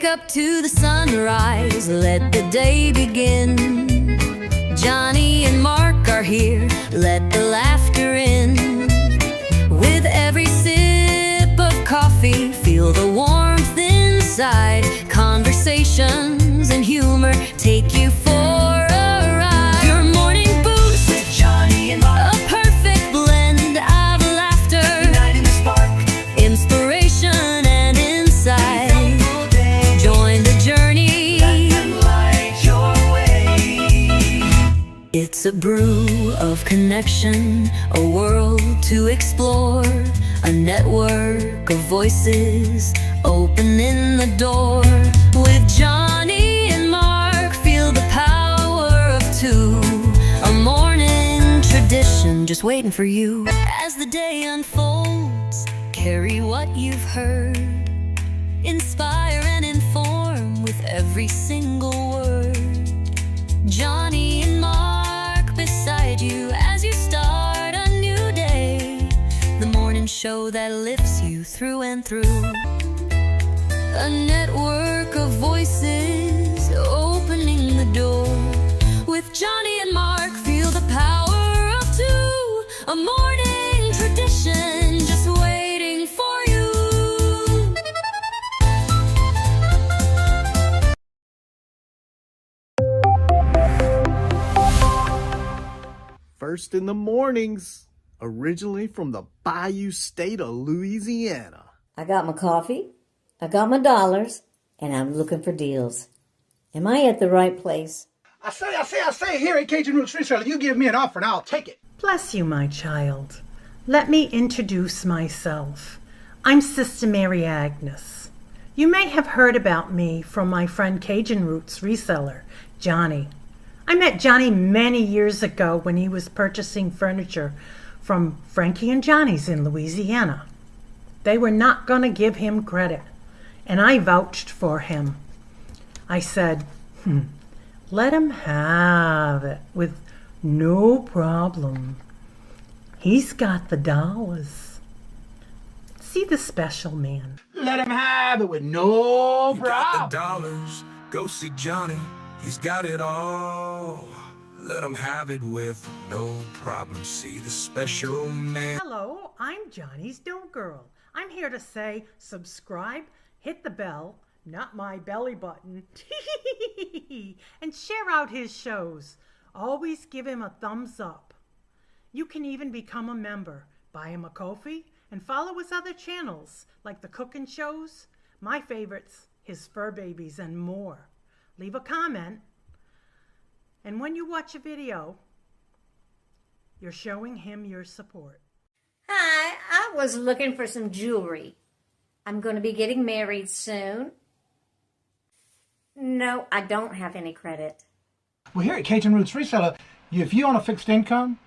Wake up to the sunrise, let the day begin. Johnny and Mark are here, let the laughter in. With every sip of coffee, feel the warmth inside. Conversations and humor take you for a ride. Your morning boost with Johnny and Mark, a perfect blend of laughter, igniting the spark, inspiration and insight. Join the journey, let them light your way. It's a brew of connection, a world to explore, a network of voices opening the door. With Johnny and Mark, feel the power of two, a morning tradition just waiting for you. As the day unfolds, carry what you've heard, inspire and inform with every single word. Johnny and Mark beside you as you start a new day, the morning show that lifts you through and through. A network of voices opening the door. With Johnny and Mark, feel the power of two, a morning tradition just waiting for you. First in the mornings, originally from the Bayou State of Louisiana. I got my coffee, I got my dollars, and I'm looking for deals. Am I at the right place? I say, here at Cajun Roots Reselling, you give me an offer and I'll take it. Bless you, my child. Let me introduce myself. I'm Sister Mary Agnes. You may have heard about me from my friend Cajun Roots reseller, Johnny. I met Johnny many years ago when he was purchasing furniture from Frankie and Johnny's in Louisiana. They were not going to give him credit, and I vouched for him. I said, let him have it with no problem. He's got the dollars. See the special man. Let him have it with no You problem. got the dollars, go see Johnny, he's got it all. Let him have it with no problem. See the special man. Hello, I'm Johnny's Dough Girl. I'm here to say subscribe, hit the bell, not my belly button, and share out his shows. Always give him a thumbs up. You can even become a member. Buy him a coffee and follow his other channels like the cooking shows, my favorites, his fur babies, and more. Leave a comment. And when you watch a video, you're showing him your support. Hi, I was looking for some jewelry. I'm going to be getting married soon. No, I don't have any credit. Well, here at Cajun Roots Reseller, if you own a fixed income,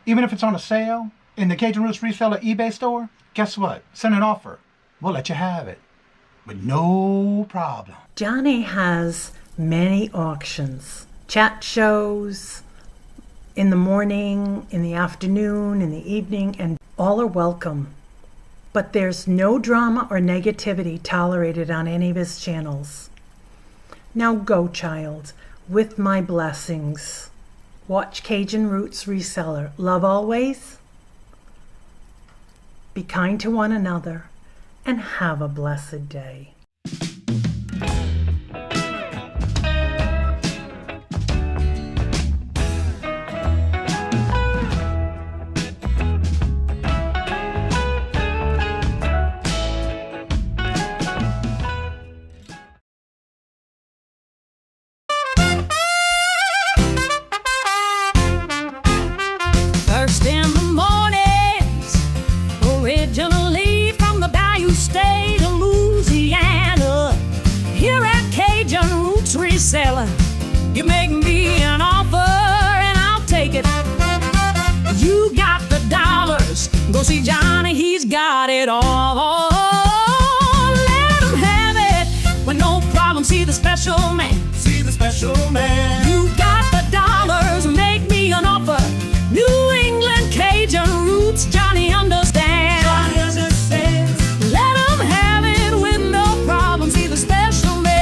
even if it's on a sale, in the Cajun Roots Reseller eBay store, guess what? Send an offer. We'll let you have it with no problem. Johnny has many auctions, chat shows, in the morning, in the afternoon, in the evening, and all are welcome. But there's no drama or negativity tolerated on any of his channels. Now go, child, with my blessings. Watch Cajun Roots Reseller. Love always. Be kind to one another, and have a blessed day. First in the mornings, originally from the Bayou State of Louisiana. Here at Cajun Roots Reselling, you make me an offer and I'll take it. You got the dollars, go see Johnny, he's got it all. Let him have it with no problem, see the special man. See the special man. You got the dollars, make me an offer. New England Cajun Roots, Johnny understands. Johnny understands. Let him have it with no problem. See the special man.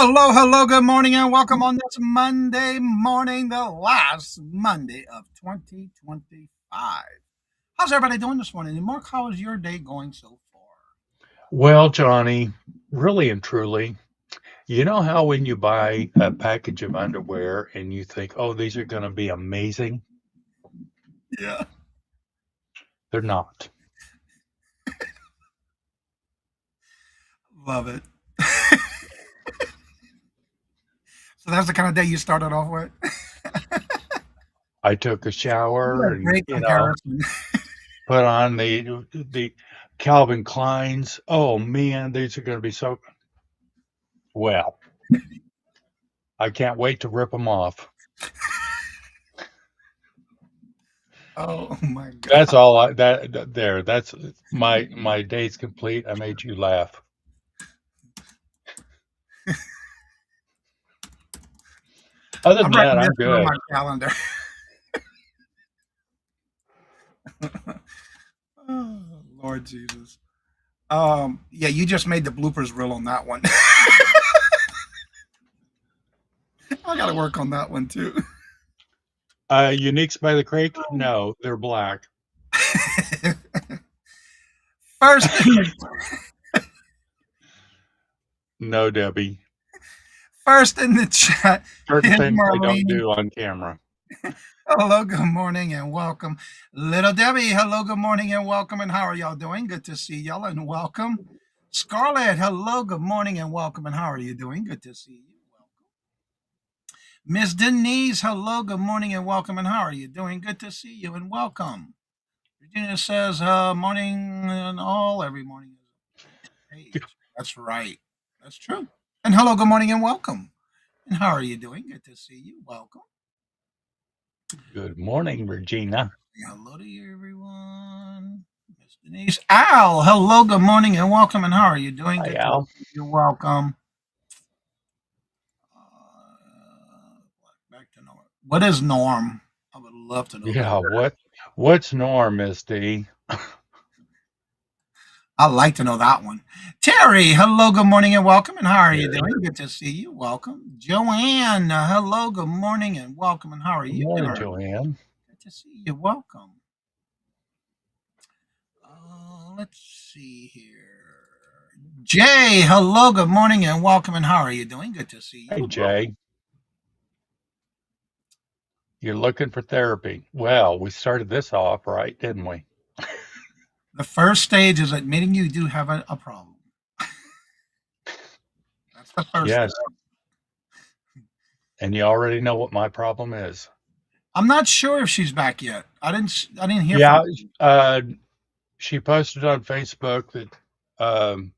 Hello, hello, good morning, and welcome on this Monday morning, the last Monday of 2025. How's everybody doing this morning? And Mark, how is your day going so far? Well, Johnny, really and truly, you know how when you buy a package of underwear and you think, oh, these are going to be amazing? Yeah. They're not. Love it. So that's the kind of day you started off with? I took a shower What a and, great comparison. put on the Calvin Kleins. Oh man, these are going to be so well. I can't wait to rip them off. Oh my God. That's all I that there. That's my day's complete. I made you laugh. Other I'm than that, I'm reminiscing on good. my calendar. Oh, Lord Jesus. Yeah, you just made the bloopers reel on that one. I got to work on that one too. Uniques by the Creek? No, they're black. First, No, Debbie. first in the chat Certain is things I don't Marlene. do on camera. Hello, good morning, and welcome. Little Debbie, hello, good morning, and welcome. And how are y'all doing? Good to see y'all, and welcome. Scarlett, hello, good morning, and welcome. And how are you doing? Good to see you. Welcome. Miss Denise, hello, good morning, and welcome. And how are you doing? Good to see you, and welcome. Virginia says, morning and all, every morning is a page. That's right. That's true. And hello, good morning, and welcome. And how are you doing? Good to see you. Welcome. Good morning, Regina. Hello to you, everyone. Miss Denise. Al, hello, good morning, and welcome. And how are you doing? Hi, Good to Al. see you. You're welcome. Back to Norm. What is Norm? I would love to know that. Yeah, what's Norm, Miss D? I'd like to know that one. Terry, hello, good morning, and welcome. And how are you Terry. doing? Good to see you. Welcome. Joanne, hello, good morning, and welcome. And how are Good you morning, doing? Joanne. Good to see you. Welcome. Let's see here. Jay, hello, good morning, and welcome. And how are you doing? Good to see Hey, you. Jay. You're looking for therapy. Well, we started this off right, didn't we? The first stage is admitting you do have a problem. That's the first Yes, step. and you already know what my problem is. I'm not sure if she's back yet. I didn't hear from Yeah, her. uh, she posted on Facebook that Oh,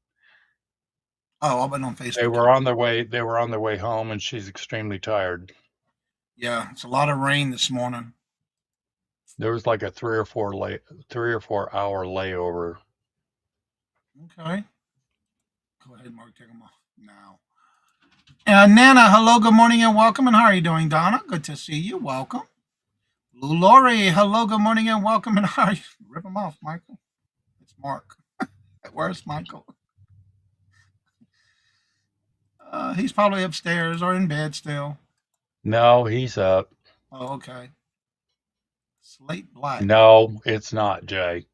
I've been on they Facebook. were on their way. They were on their way home, and she's extremely tired. Yeah, it's a lot of rain this morning. There was like a 3 or 4 hour layover. Okay. Go ahead, Mark. Take them off now. Nana, hello, good morning, and welcome. And how are you doing, Donna? Good to see you. Welcome. Lou Lori, hello, good morning, and welcome. And how are you? Rip them off, Michael. It's Mark. Where's Michael? He's probably upstairs or in bed still. No, he's up. Oh, okay. Slate Black. No, it's not, Jay.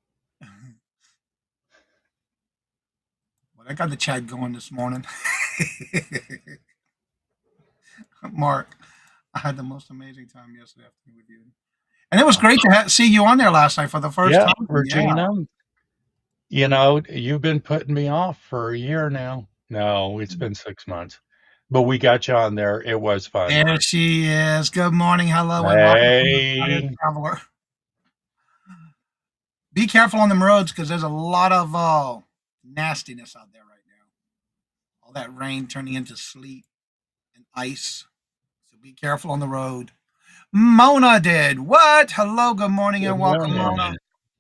Well, I got the chat going this morning. Mark, I had the most amazing time yesterday afternoon with you. And it was great to see you on there last night for the first Yeah, time. Yeah. Regina, you've been putting me off for a year now. No, it's been 6 months. But we got you on there. It was fun. There she is. Good morning, hello, and welcome to the Italian Hey, Traveler. Be careful on them roads because there's a lot of nastiness out there right now. All that rain turning into sleet and ice. So be careful on the road. Mona did what? Hello, good morning, good and welcome, morning. Mona.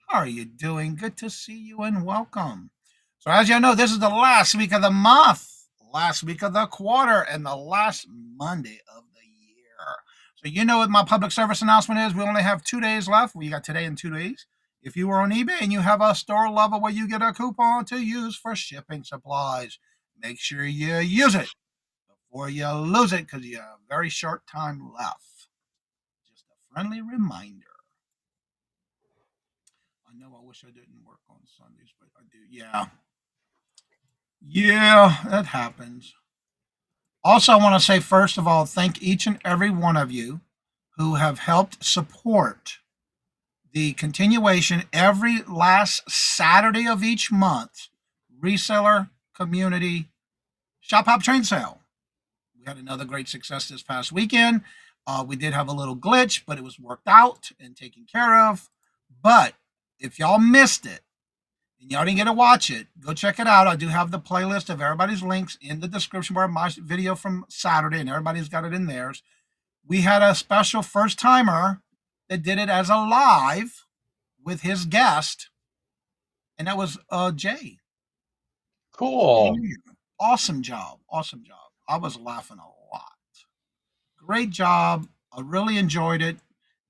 How are you doing? Good to see you and welcome. So, as you know, this is the last week of the month, last week of the quarter, and the last Monday of the year. So, you know what my public service announcement is? We only have 2 days left. We got today and 2 days. If you are on eBay and you have a store level where you get a coupon to use for shipping supplies, make sure you use it before you lose it because you have a very short time left. Just a friendly reminder. I know I wish I didn't work on Sundays, but I do. Yeah. Yeah, that happens. Also, I want to say, first of all, thank each and every one of you who have helped support the continuation every last Saturday of each month reseller community shop hop train sale. We had another great success this past weekend. We did have a little glitch, but it was worked out and taken care of. But if y'all missed it and y'all didn't get to watch it, go check it out. I do have the playlist of everybody's links in the description bar of my video from Saturday, and everybody's got it in theirs. We had a special first timer that did it as a live with his guest, and that was Jay. Cool. Awesome job. Awesome job. I was laughing a lot. Great job. I really enjoyed it.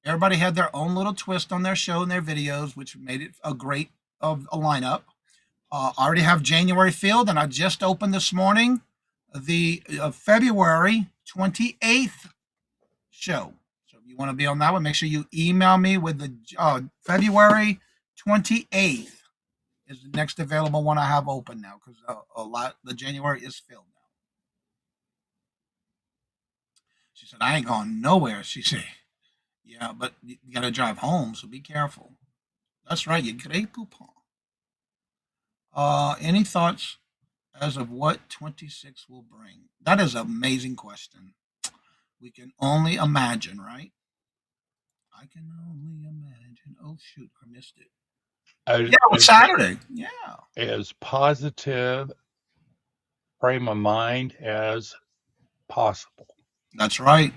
Everybody had their own little twist on their show and their videos, which made it a great a lineup. I already have January filled, and I just opened this morning the February 28th show. So if you want to be on that one, make sure you email me with the February 28th is the next available one I have open now because the January is filled now. She said, I ain't going nowhere. She said, yeah, but you got to drive home, so be careful. That's right, you great poupon. Any thoughts as of what 26 will bring? That is an amazing question. We can only imagine, right? I can only imagine. Oh, shoot, I missed it. Yeah, it was Saturday. Yeah. As positive frame of mind as possible. That's right.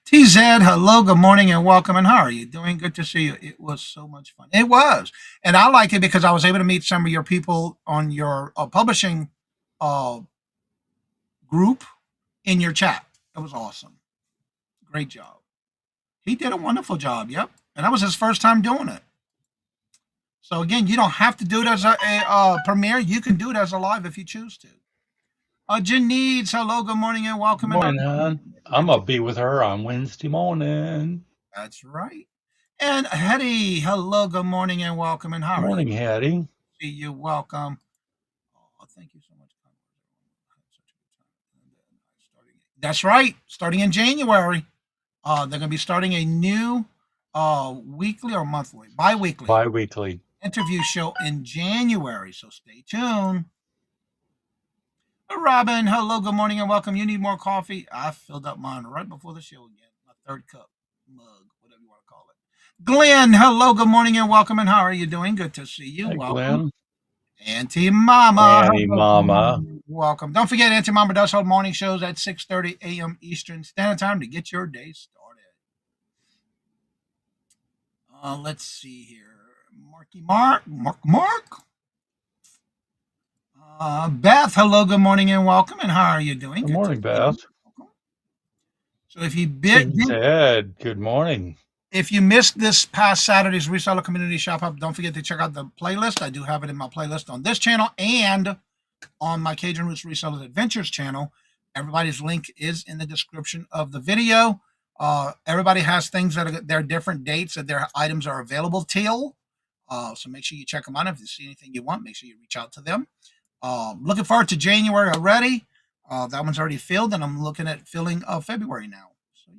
TZ, hello, good morning, and welcome. And how are you doing? Good to see you. It was so much fun. It was. And I like it because I was able to meet some of your people on your publishing group in your chat. It was awesome. Great job. He did a wonderful job. Yep. And that was his first time doing it. So, again, you don't have to do it as a premiere. You can do it as a live if you choose to. Janice, hello, good morning, and welcome. Good morning, hon. I'm going to be with her on Wednesday morning. That's right. And Hetty, hello, good morning, and welcome. And how are Morning, you? Hattie. See you, welcome. Oh, thank you so much. That's right. Starting in January, they're going to be starting a new weekly or monthly, Bi-weekly interview show in January. So stay tuned. Robin, hello, good morning, and welcome. You need more coffee? I filled up mine right before the show again. My third cup, mug, whatever you want to call it. Glenn, hello, good morning, and welcome. And how are you doing? Good to see you. Hey, welcome. Glenn. Auntie Mama. Auntie Mama. Welcome. Don't forget, Auntie Mama does hold morning shows at 6:30 a.m. Eastern Standard Time to get your day started. Let's see here. Mark. Beth, hello, good morning, and welcome. And how are you doing? Good morning, Beth. So if you Ted, good morning. If you missed this past Saturday's Reseller Community Shop Up, don't forget to check out the playlist. I do have it in my playlist on this channel and on my Cajun Roots Resellers Adventures channel. Everybody's link is in the description of the video. Everybody has things that are their different dates that their items are available till. So make sure you check them out. If you see anything you want, make sure you reach out to them. Looking forward to January already. That one's already filled, and I'm looking at filling February now. So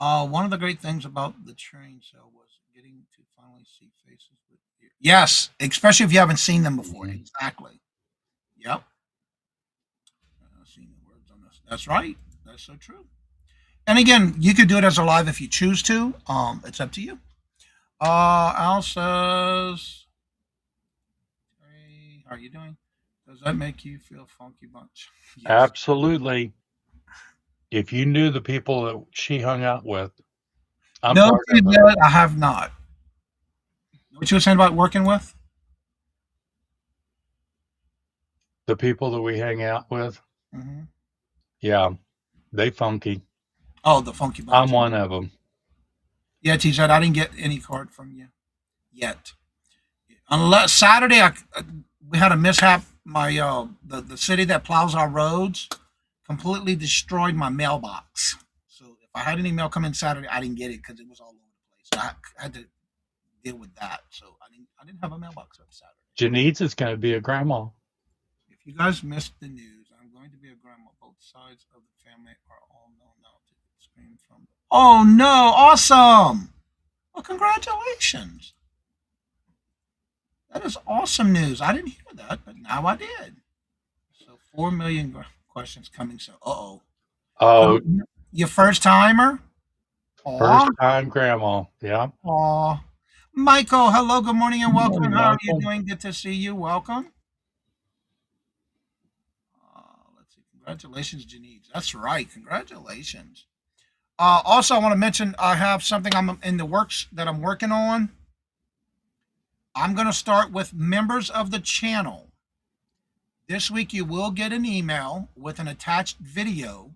yeah. One of the great things about the train sale was getting to finally see faces with you. Yes, especially if you haven't seen them before. Mm-hmm. Exactly. Yep. Seeing the words on this. That's right. That's so true. And again, you could do it as a live if you choose to. It's up to you. Al says, hey, how are you doing? Does that make you feel funky bunch? Yes. Absolutely. If you knew the people that she hung out with, no, I have not. What you were saying about working with? The people that we hang out with? Mm-hmm. Yeah, they funky. Oh, the funky bunch. I'm one of them. Yeah, TZ, I didn't get any card from you yet. Unless Saturday, we had a mishap my the city that plows our roads completely destroyed my mailbox. So if I had an email come in Saturday, I didn't get it because it was all over the place. So I had to deal with that. So I didn't have a mailbox up Saturday. Janice is going to be a grandma. If you guys missed the news, I'm going to be a grandma. Both sides of the family are all known now to scream from. Oh no! Awesome! Well, congratulations. That is awesome news. I didn't hear that, but now I did. So 4 million questions coming. So, uh-oh. Oh, So your first timer? first Aw, time grandma. Yeah. aw. Michael, hello, good morning and Good welcome. morning, How are you Michael. doing? Good to see you. Welcome. Let's see. Congratulations, Janice. That's right. Congratulations. Also, I want to mention I have something I'm in the works that I'm working on. I'm going to start with members of the channel. This week, you will get an email with an attached video,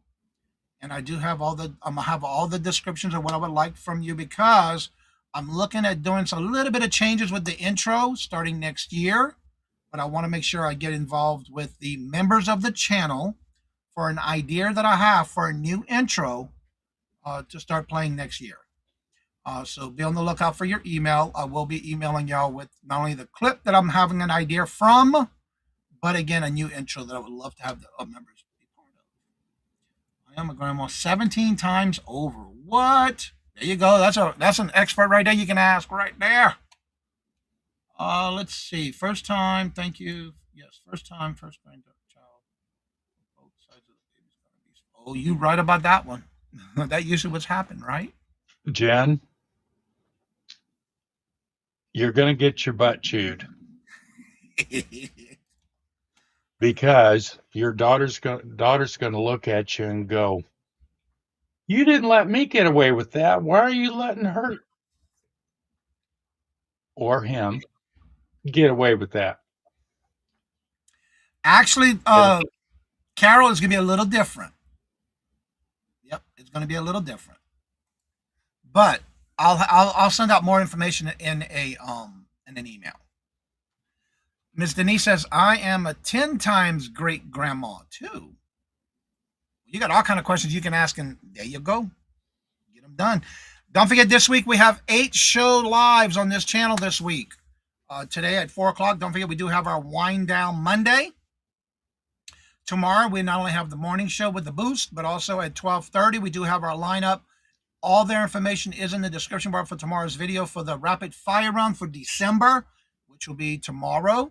and I do have I'm gonna have all the descriptions of what I would like from you because I'm looking at doing a little bit of changes with the intro starting next year. But I want to make sure I get involved with the members of the channel for an idea that I have for a new intro to start playing next year. So be on the lookout for your email. I will be emailing y'all with not only the clip that I'm having an idea from, but again, a new intro that I would love to have the members be part of. I am a grandma 17 times over. What? There you go. That's an expert right there. You can ask right there. Let's see. First time. Thank you. Yes, first time, first grandchild. Both sides of the baby's gonna be. Oh, you right about that one. That usually what's happened, right? Jen, you're going to get your butt chewed because your daughter's going to look at you and go, "You didn't let me get away with that. Why are you letting her or him get away with that?" Actually, And Carol is going to be a little different. Yep, it's going to be a little different. But I'll send out more information in an email. Miss Denise says I am a 10 times great grandma too. You got all kind of questions you can ask, and there you go. Get them done. Don't forget, this week we have 8 show lives on this channel this week. Today at 4 o'clock. Don't forget, we do have our Wind Down Monday. Tomorrow, we not only have the morning show with the boost, but also at 12:30, we do have our lineup. All their information is in the description bar for tomorrow's video for the rapid fire round for December, which will be tomorrow.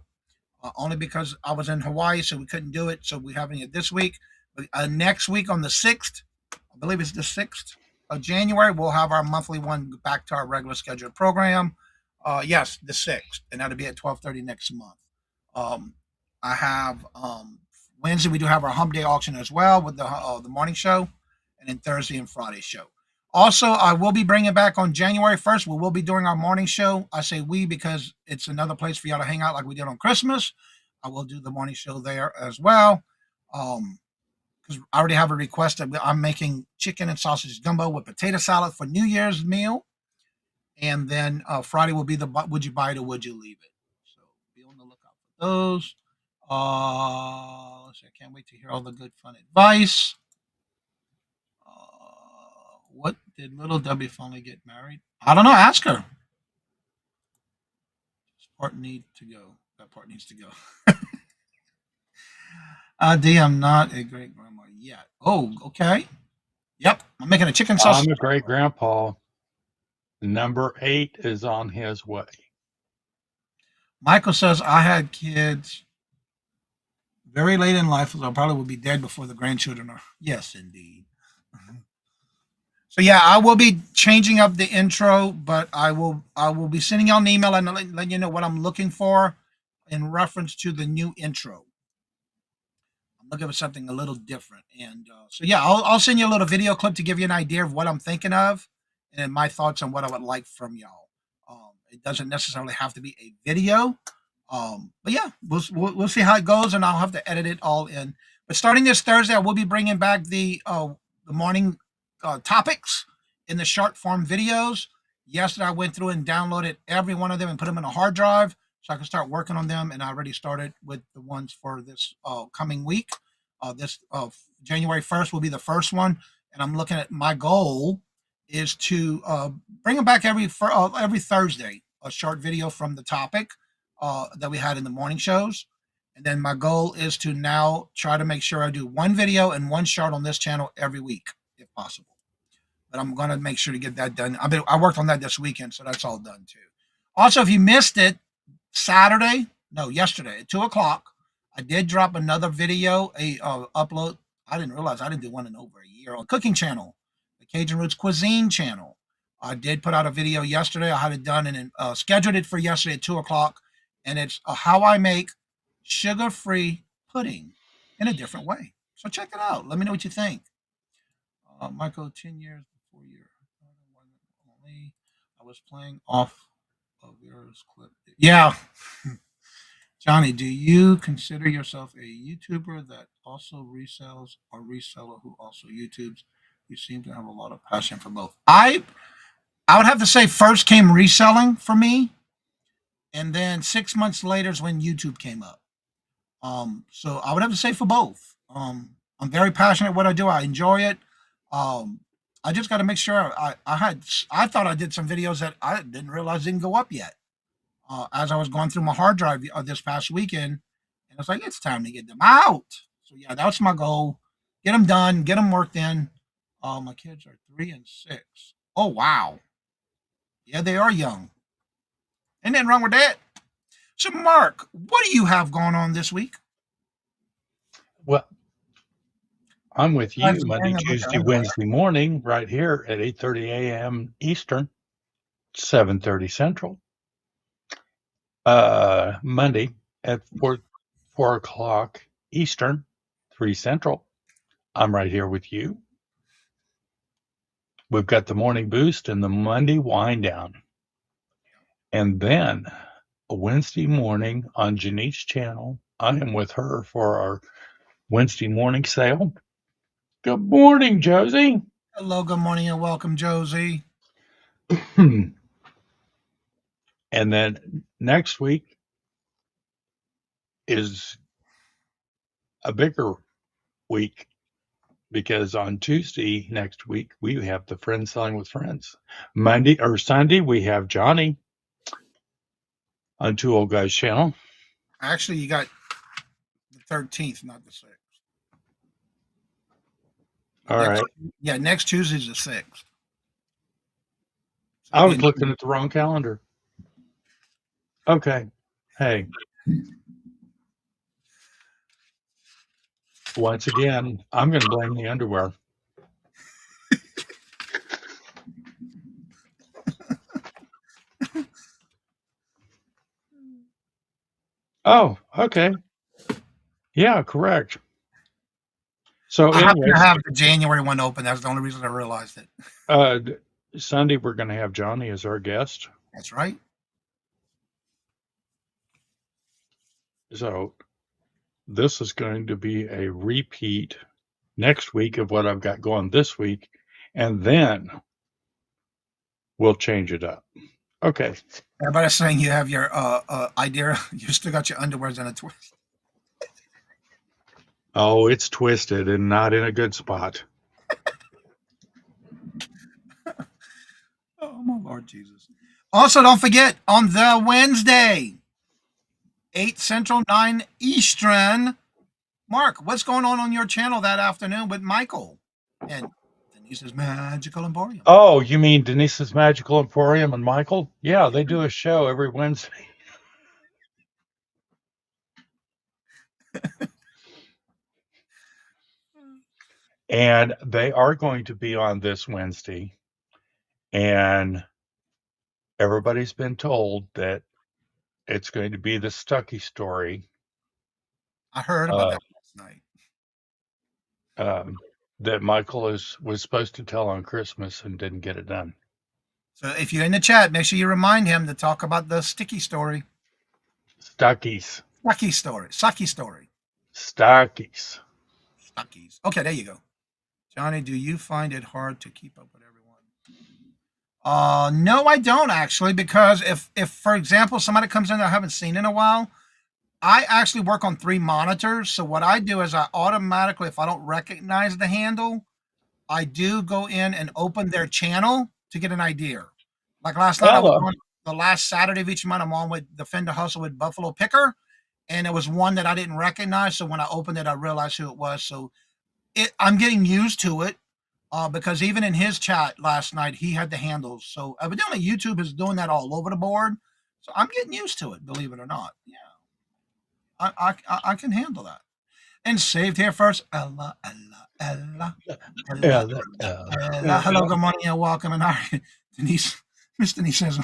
Only because I was in Hawaii, so we couldn't do it. So we're having it this week. But next week on the 6th, I believe it's the 6th of January, we'll have our monthly one back to our regular scheduled program. Yes, the 6th, and that'll be at 12:30 next month. I have Wednesday, we do have our Hump Day auction as well with the morning show, and then Thursday and Friday show. Also, I will be bringing back on January 1st. We will be doing our morning show. I say we because it's another place for y'all to hang out like we did on Christmas. I will do the morning show there as well. Because I already have a request. I'm making chicken and sausage gumbo with potato salad for New Year's meal. And then Friday will be the would you buy it or would you leave it? So be on the lookout for those. Let's see, I can't wait to hear all the good fun advice. What did little Debbie finally get married? I don't know. Ask her. This part needs to go. That part needs to go. D, I'm not a great grandma yet. Oh, okay. Yep. I'm making a chicken sausage. I'm a great grandpa. Number 8 is on his way. Michael says I had kids very late in life, so I probably will be dead before the grandchildren are. Yes, indeed. So yeah, I will be changing up the intro, but I will be sending y'all an email and letting you know what I'm looking for in reference to the new intro. I'm looking for something a little different, and so yeah, I'll send you a little video clip to give you an idea of what I'm thinking of and my thoughts on what I would like from y'all. It doesn't necessarily have to be a video, but yeah, we'll see how it goes, and I'll have to edit it all in. But starting this Thursday, I will be bringing back the morning topics in the short form videos. Yesterday, I went through and downloaded every one of them and put them in a hard drive. so I can start working on them. And I already started with the ones for this coming week. This January 1st will be the first one, and I'm looking at my goal is to bring them back every Thursday, a short video from the topic that we had in the morning shows. And then my goal is to now try to make sure I do one video and one short on this channel every week, if possible. But I'm going to make sure to get that done. I worked on that this weekend, so that's all done too. Also, if you missed it, yesterday at 2 o'clock, I did drop another video, a upload. I didn't realize I didn't do one in over a year on cooking channel, the Cajun Roots Cuisine channel. I did put out a video yesterday. I had it done and scheduled it for yesterday at 2 o'clock, and it's how I make sugar-free pudding in a different way. So check it out. Let me know what you think. Michael, 10 years before you. I was playing off of yours clip. Yeah. Johnny, do you consider yourself a YouTuber that also resells or reseller who also YouTubes? You seem to have a lot of passion for both. I would have to say first came reselling for me, and then 6 months later is when YouTube came up. So I would have to say for both. I'm very passionate what I do. I enjoy it. I just got to make sure I thought I did some videos that I didn't realize didn't go up yet. As I was going through my hard drive this past weekend, and I was like, it's time to get them out. So yeah, that's my goal. Get them done, get them worked in. My kids are 3 and 6. Oh, wow. Yeah, they are young. Ain't nothing wrong with that. So Mark, what do you have going on this week? Well, I'm with you Monday, Tuesday, Wednesday morning, right here at 8:30 a.m. Eastern, 7:30 Central. Monday at 4 o'clock Eastern, 3 Central. I'm right here with you. We've got the morning boost and the Monday wind down. And then a Wednesday morning on Janice's channel, I am with her for our Wednesday morning sale. Good morning, Josie. Hello, good morning, and welcome, Josie. And then next week is a bigger week because on Tuesday next week we have the Friends Selling with Friends. Monday or Sunday we have Johnny on Two Old Guys channel. Actually, you got the 13th, not the 6th. All right. Yeah, next Tuesday's the 6th. So I was looking at the wrong calendar. Okay. Hey. Once again, I'm going to blame the underwear. Oh, okay. Yeah, correct. So I happen anyways, to have the January one open. That's the only reason I realized it. Sunday we're going to have Johnny as our guest. That's right. So this is going to be a repeat next week of what I've got going this week, and then we'll change it up. Okay. Everybody's saying you have your idea. You still got your underwears in a twist. Oh, it's twisted and not in a good spot. Oh, my Lord Jesus. Also, don't forget, on the Wednesday, 8 Central, 9 Eastern, Mark, what's going on your channel that afternoon with Michael and Denise's Magical Emporium? Oh, you mean Denise's Magical Emporium and Michael? Yeah, they do a show every Wednesday. And they are going to be on this Wednesday. And everybody's been told that it's going to be the Stucky story. I heard about that last night. That Michael was supposed to tell on Christmas and didn't get it done. So if you're in the chat, make sure you remind him to talk about the sticky story. Stuckies. Stucky story. Sucky story. Stockies. Stuckies. Okay, there you go. Johnny, do you find it hard to keep up with everyone? No, I don't actually, because if for example somebody comes in that I haven't seen in a while, I actually work on 3 monitors. So what I do is I automatically, if I don't recognize the handle, I do go in and open their channel to get an idea. Like last night, I was Hello. on the last Saturday of each month. I'm on with the Fender Hustle with Buffalo Picker, and it was one that I didn't recognize. So when I opened it, I realized who it was. So I'm getting used to it because even in his chat last night, he had the handles. So evidently, YouTube is doing that all over the board. So I'm getting used to it, believe it or not. Yeah, I can handle that. And saved here first, Ella, Ella, Ella, Yeah, Ella, that, Ella. Hello, good morning, and welcome. And hi, Denise. Miss Denise says,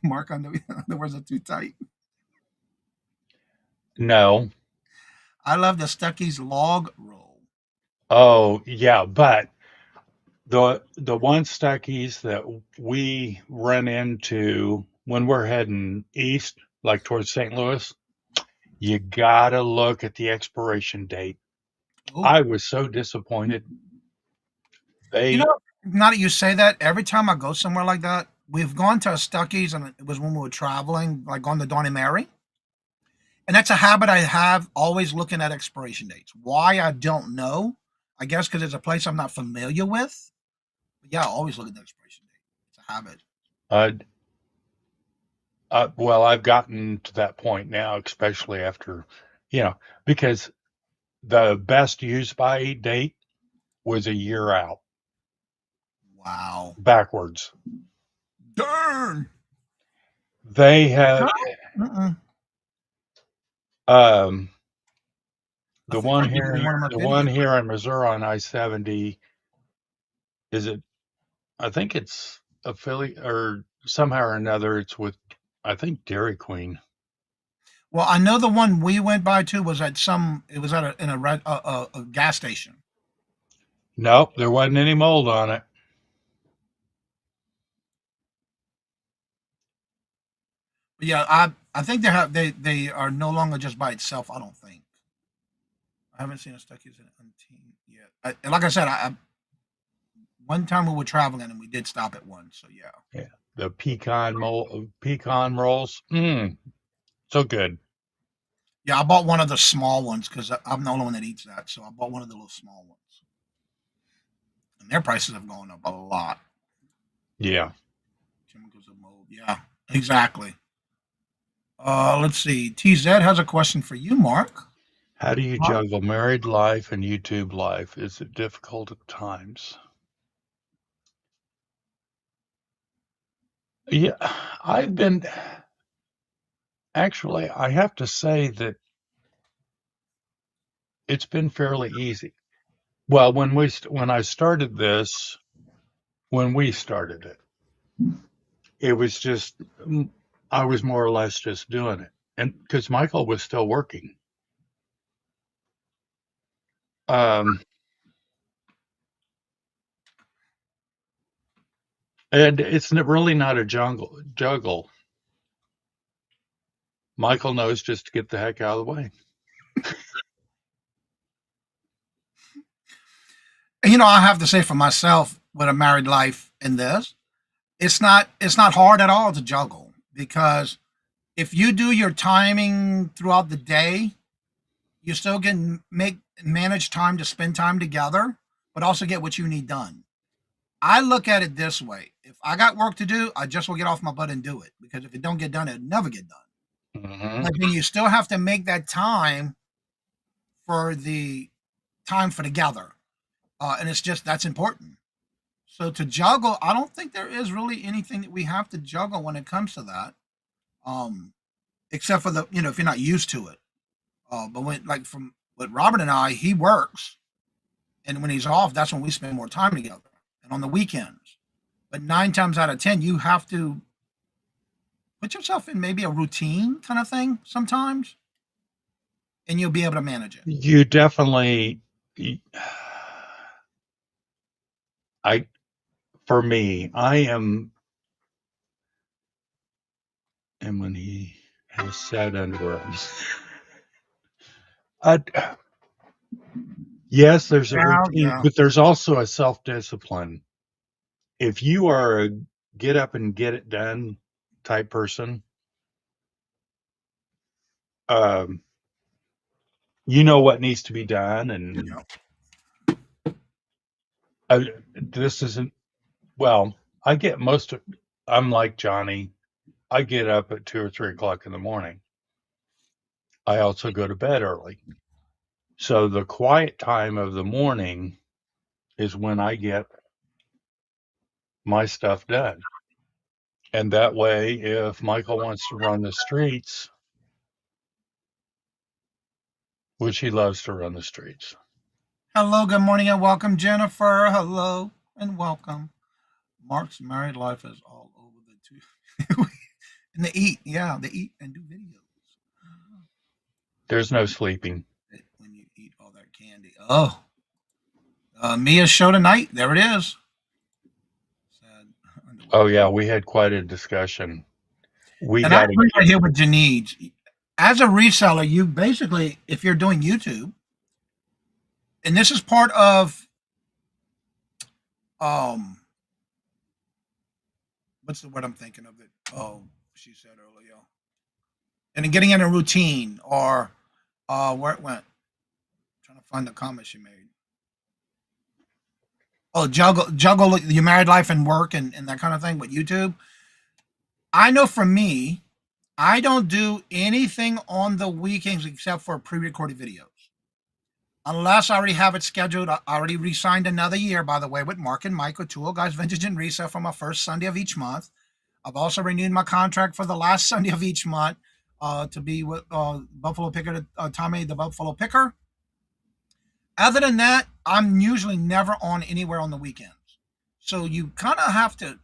"Mark on the words are too tight." no. I love the Stuckey's log roll. Oh, yeah, but the one Stuckies that we run into when we're heading east, like towards St. Louis, you gotta look at the expiration date. Oh, I was so disappointed. you know, They now that you say that, every time I go somewhere like that, we've gone to a Stuckey's, and it was when we were traveling, like gone to Donnie Mary. And that's a habit I have, always looking at expiration dates. Why, I don't know. I guess because it's a place I'm not familiar with. But yeah, I always look at the expiration date. It's a habit. uh, well, I've gotten to that point now, especially after, you know, because the best use by date was a year out Wow. backwards. Darn. They have No. Mm-mm. um, I think I gave you one of my the one videos. here in Missouri on I-70. Is it? I think it's affiliate or somehow or another. It's with I think Dairy Queen. Well, I know the one we went by to was at some. It was at a gas station. Nope, there wasn't any mold on it. But yeah, I think they are no longer just by itself. I don't think. I haven't seen a Stuckey's in Unteen yet. Like I said, one time we were traveling and we did stop at one. So yeah. Yeah, the pecan rolls. So good. Yeah, I bought one of the small ones because I'm the only one that eats that. So I bought one of the little small ones, and their prices have gone up a lot. Yeah. Chemicals of mold. Yeah, exactly. Let's see. TZ has a question for you, Mark. How do you Mark? juggle married life and YouTube life? Is it difficult at times? Yeah, I've been actually, I have to say that it's been fairly easy. Well, when I started this, when we started it, it was just I was more or less just doing it, and because Michael was still working, um, and it's really not a jungle juggle. Michael knows just to get the heck out of the way. I have to say for myself, with a married life in this, it's not hard at all to juggle because if you do your timing throughout the day, you still can manage time to spend time together, but also get what you need done. I look at it this way: if I got work to do, I just will get off my butt and do it because if it don't get done, it'll never get done. Hmm. But then you still have to make that time for together, and it's just that's important. So to juggle, I don't think there is really anything that we have to juggle when it comes to that, um, except for if you're not used to it. But when like from with Robert and I, he works, and when he's off, that's when we spend more time together, and on the weekends. But 9 times out of 10, you have to put yourself in maybe a routine kind of thing sometimes, and you'll be able to manage it. You definitely, I for me, I am, and when he has said underwear, I, yes, there's a Yeah, routine, yeah. but there's also a self discipline if you are a get up and get it done type person, um, you know what needs to be done, and this isn't well. I get most of. I'm like Johnny. I get up at 2 or 3 o'clock in the morning. I also go to bed early. So the quiet time of the morning is when I get my stuff done. And that way, if Michael wants to run the streets, which he loves to run the streets. Hello, good morning, and welcome, Jennifer. Hello, and welcome. Mark's married life is all over the two. And they eat, yeah, they eat and do videos. There's no sleeping. When you eat all that candy. Oh, Mia's show tonight. There it is. Sad. Oh, yeah, we had quite a discussion. We And I got agree to right here with Janine. As a reseller, you basically, if you're doing YouTube, and this is part of um, what's the word I'm thinking of? It. Oh, she said earlier, and then getting in a routine or where it went. Trying to find the comment she made. Oh, juggle your married life and work and that kind of thing with YouTube. I know for me, I don't do anything on the weekends except for pre-recorded videos. Unless I already have it scheduled. I already re-signed another year, by the way, with Mark and Mike with Two Old Guys Vintage and Resale for my first Sunday of each month. I've also renewed my contract for the last Sunday of each month to be with Buffalo Picker, Tommy the Buffalo Picker. Other than that, I'm usually never on anywhere on the weekends. So you kind of have to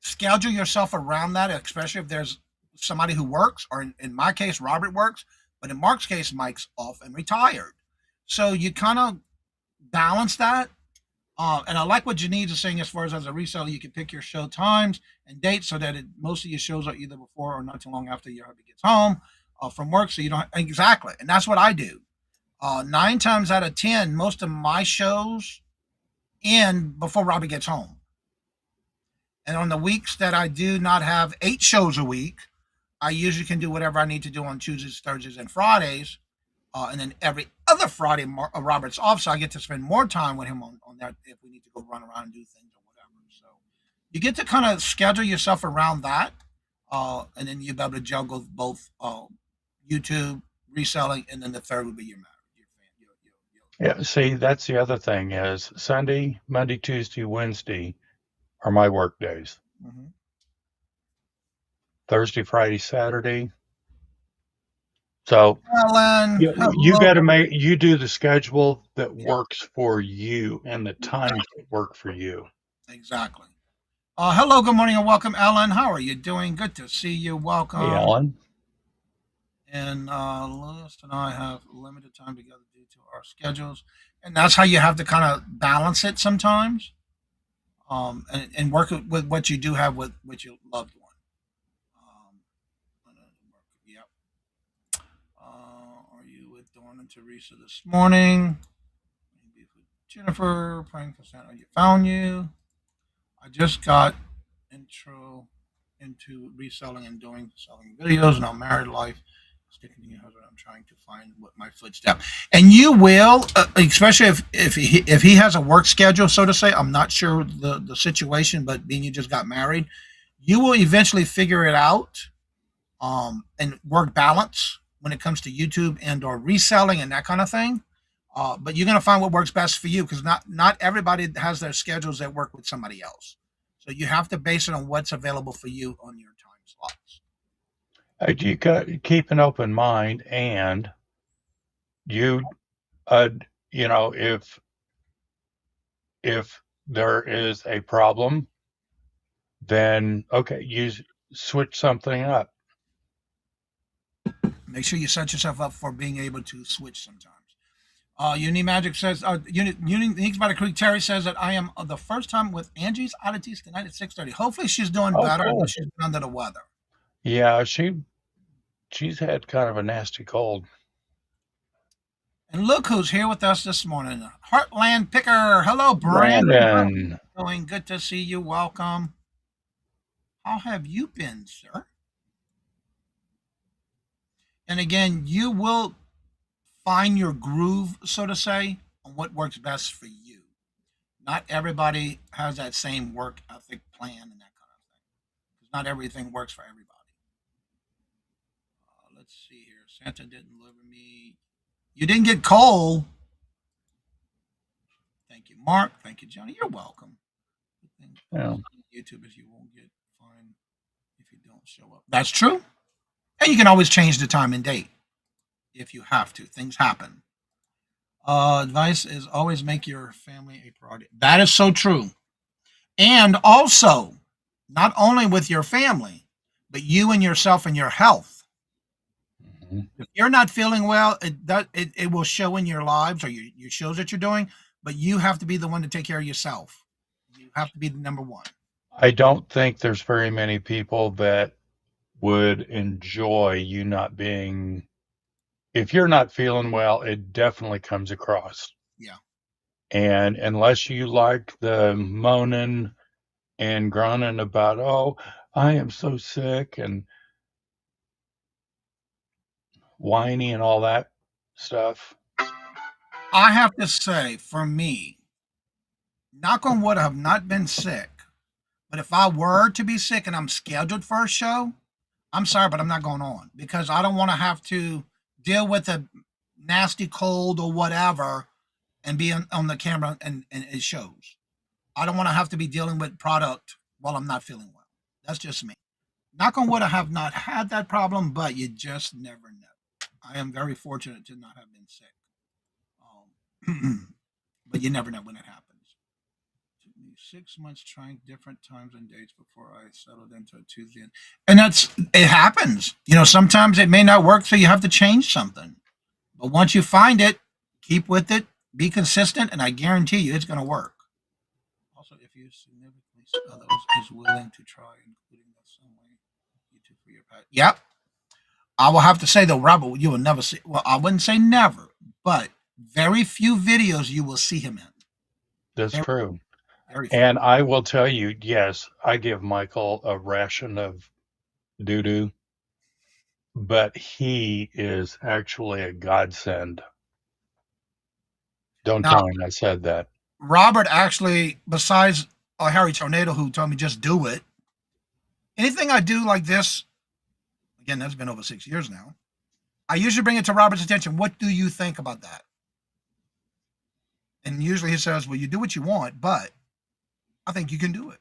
schedule yourself around that, especially if there's somebody who works, or in my case, Robert works, but in Mark's case, Mike's off and retired. So you kind of balance that. And I like what Janice is saying as far as a reseller, you can pick your show times and dates so that most of your shows are either before or not too long after your hubby gets home from work. So you don't exactly. And that's what I do. 9 times out of 10, most of my shows end before Robbie gets home. And on the weeks that I do not have 8 shows a week, I usually can do whatever I need to do on Tuesdays, Thursdays, and Fridays. And then every other Friday, Robert's off, so I get to spend more time with him on that if we need to go run around and do things or whatever. So you get to kind of schedule yourself around that, and then you'll be able to juggle both YouTube, reselling, and then the third would be your marriage. Yeah, see, that's the other thing is Sunday, Monday, Tuesday, Wednesday are my work days. Mm-hmm. Thursday, Friday, Saturday. So Ellen, you hello. got to you do the schedule that works for you and the times that work for you. Exactly. Hello, good morning, and welcome, Ellen. How are you doing? Good to see you. Welcome. Hey, Alan. And Lewis and I have limited time together due to our schedules, and that's how you have to kind of balance it sometimes, and work with what you do have with your loved one. Yep. Are you with Dawn and Teresa this morning? Maybe with Jennifer praying for Santa. You found you. I just got intro into reselling and doing selling videos and our married life. Sticking to your husband, I'm trying to find what my footstep. And you will, especially if he has a work schedule, so to say. I'm not sure the situation, but being you just got married, you will eventually figure it out, and work balance when it comes to YouTube and or reselling and that kind of thing. But you're going to find what works best for you, because not everybody has their schedules that work with somebody else. So you have to base it on what's available for you on your time slots. You keep an open mind, and you, if there is a problem, then okay, you switch something up. Make sure you set yourself up for being able to switch sometimes. Uni Magic says, Unique by the Creek. Terry says that I am the first time with Angie's Oddities tonight at 6:30. Hopefully she's doing better. Cool. She's been under the weather. Yeah, she's had kind of a nasty cold. And look who's here with us this morning. Heartland Picker. Hello, Brandon. How are you Brandon. doing? Good to see you. Welcome. How have you been, sir? And again, you will find your groove, so to say, on what works best for you. Not everybody has that same work ethic plan and that kind of thing. Because not everything works for everybody. Let's see here. Santa didn't deliver me. You didn't get coal. Thank you, Mark. Thank you, Johnny. You're welcome. The thing Yeah. on YouTube is you won't get fined if you don't show up. That's true. And you can always change the time and date if you have to. Things happen. Advice is always make your family a priority. That is so true. And also, not only with your family, but you and yourself and your health. Mhm. If you're not feeling well, it will show in your lives or your shows that you're doing, but you have to be the one to take care of yourself. You have to be the number one. I don't think there's very many people that would enjoy you not being. If you're not feeling well, it definitely comes across. Yeah. And unless you like the moaning and groaning about, oh, I am so sick and whiny and all that stuff. I have to say, for me, knock on wood, I have not been sick. But if I were to be sick and I'm scheduled for a show, I'm sorry, but I'm not going on because I don't want to have to deal with a nasty cold or whatever and be on the camera and it shows. I don't want to have to be dealing with product while I'm not feeling well. That's just me. Knock on wood, I have not had that problem, but you just never know. I am very fortunate to not have been sick. But you never know when it happens. Took me 6 months trying different times and dates before I settled into a Tuesday. And it happens. Sometimes it may not work, so you have to change something. But once you find it, keep with it, be consistent, and I guarantee you it's going to work. Also, if you significantly others is willing to try, including the some way YouTube for your pet. Yep. I will have to say though, Robert, you will never see. Well, I wouldn't say never, but very few videos you will see him in. That's Very, true. very few. And I will tell you, yes, I give Michael a ration of doo doo, but he is actually a godsend. Don't Now, tell him I said that. Robert actually, besides Harry Tornado, who told me just do it, anything I do like this, again, that's been over 6 years now, I usually bring it to Robert's attention. What do you think about that? And usually he says, well, you do what you want, but I think you can do it.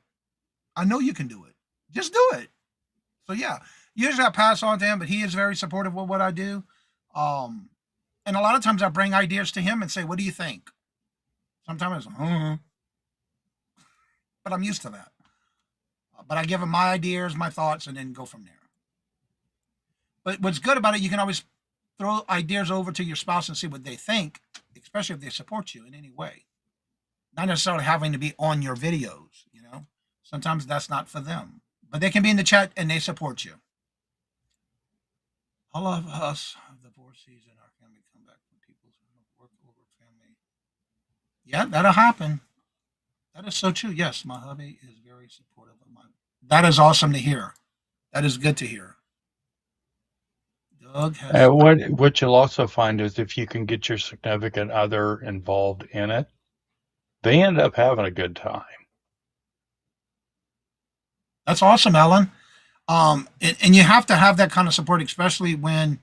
I know you can do it. Just do it. So yeah, usually I pass on to him, but he is very supportive of what I do. And a lot of times I bring ideas to him and say, what do you think? Sometimes it's, but I'm used to that. But I give him my ideas, my thoughts, and then go from there. But what's good about it, you can always throw ideas over to your spouse and see what they think, especially if they support you in any way. Not necessarily having to be on your videos. Sometimes that's not for them. But they can be in the chat and they support you. All of us have the fourth season, our family come back from people's work over family. Yeah, that'll happen. That is so true. Yes, my hubby is very supportive of mine. That is awesome to hear. That is good to hear. Doug has What you'll also find is if you can get your significant other involved in it, they end up having a good time. That's awesome, Ellen. And you have to have that kind of support, especially when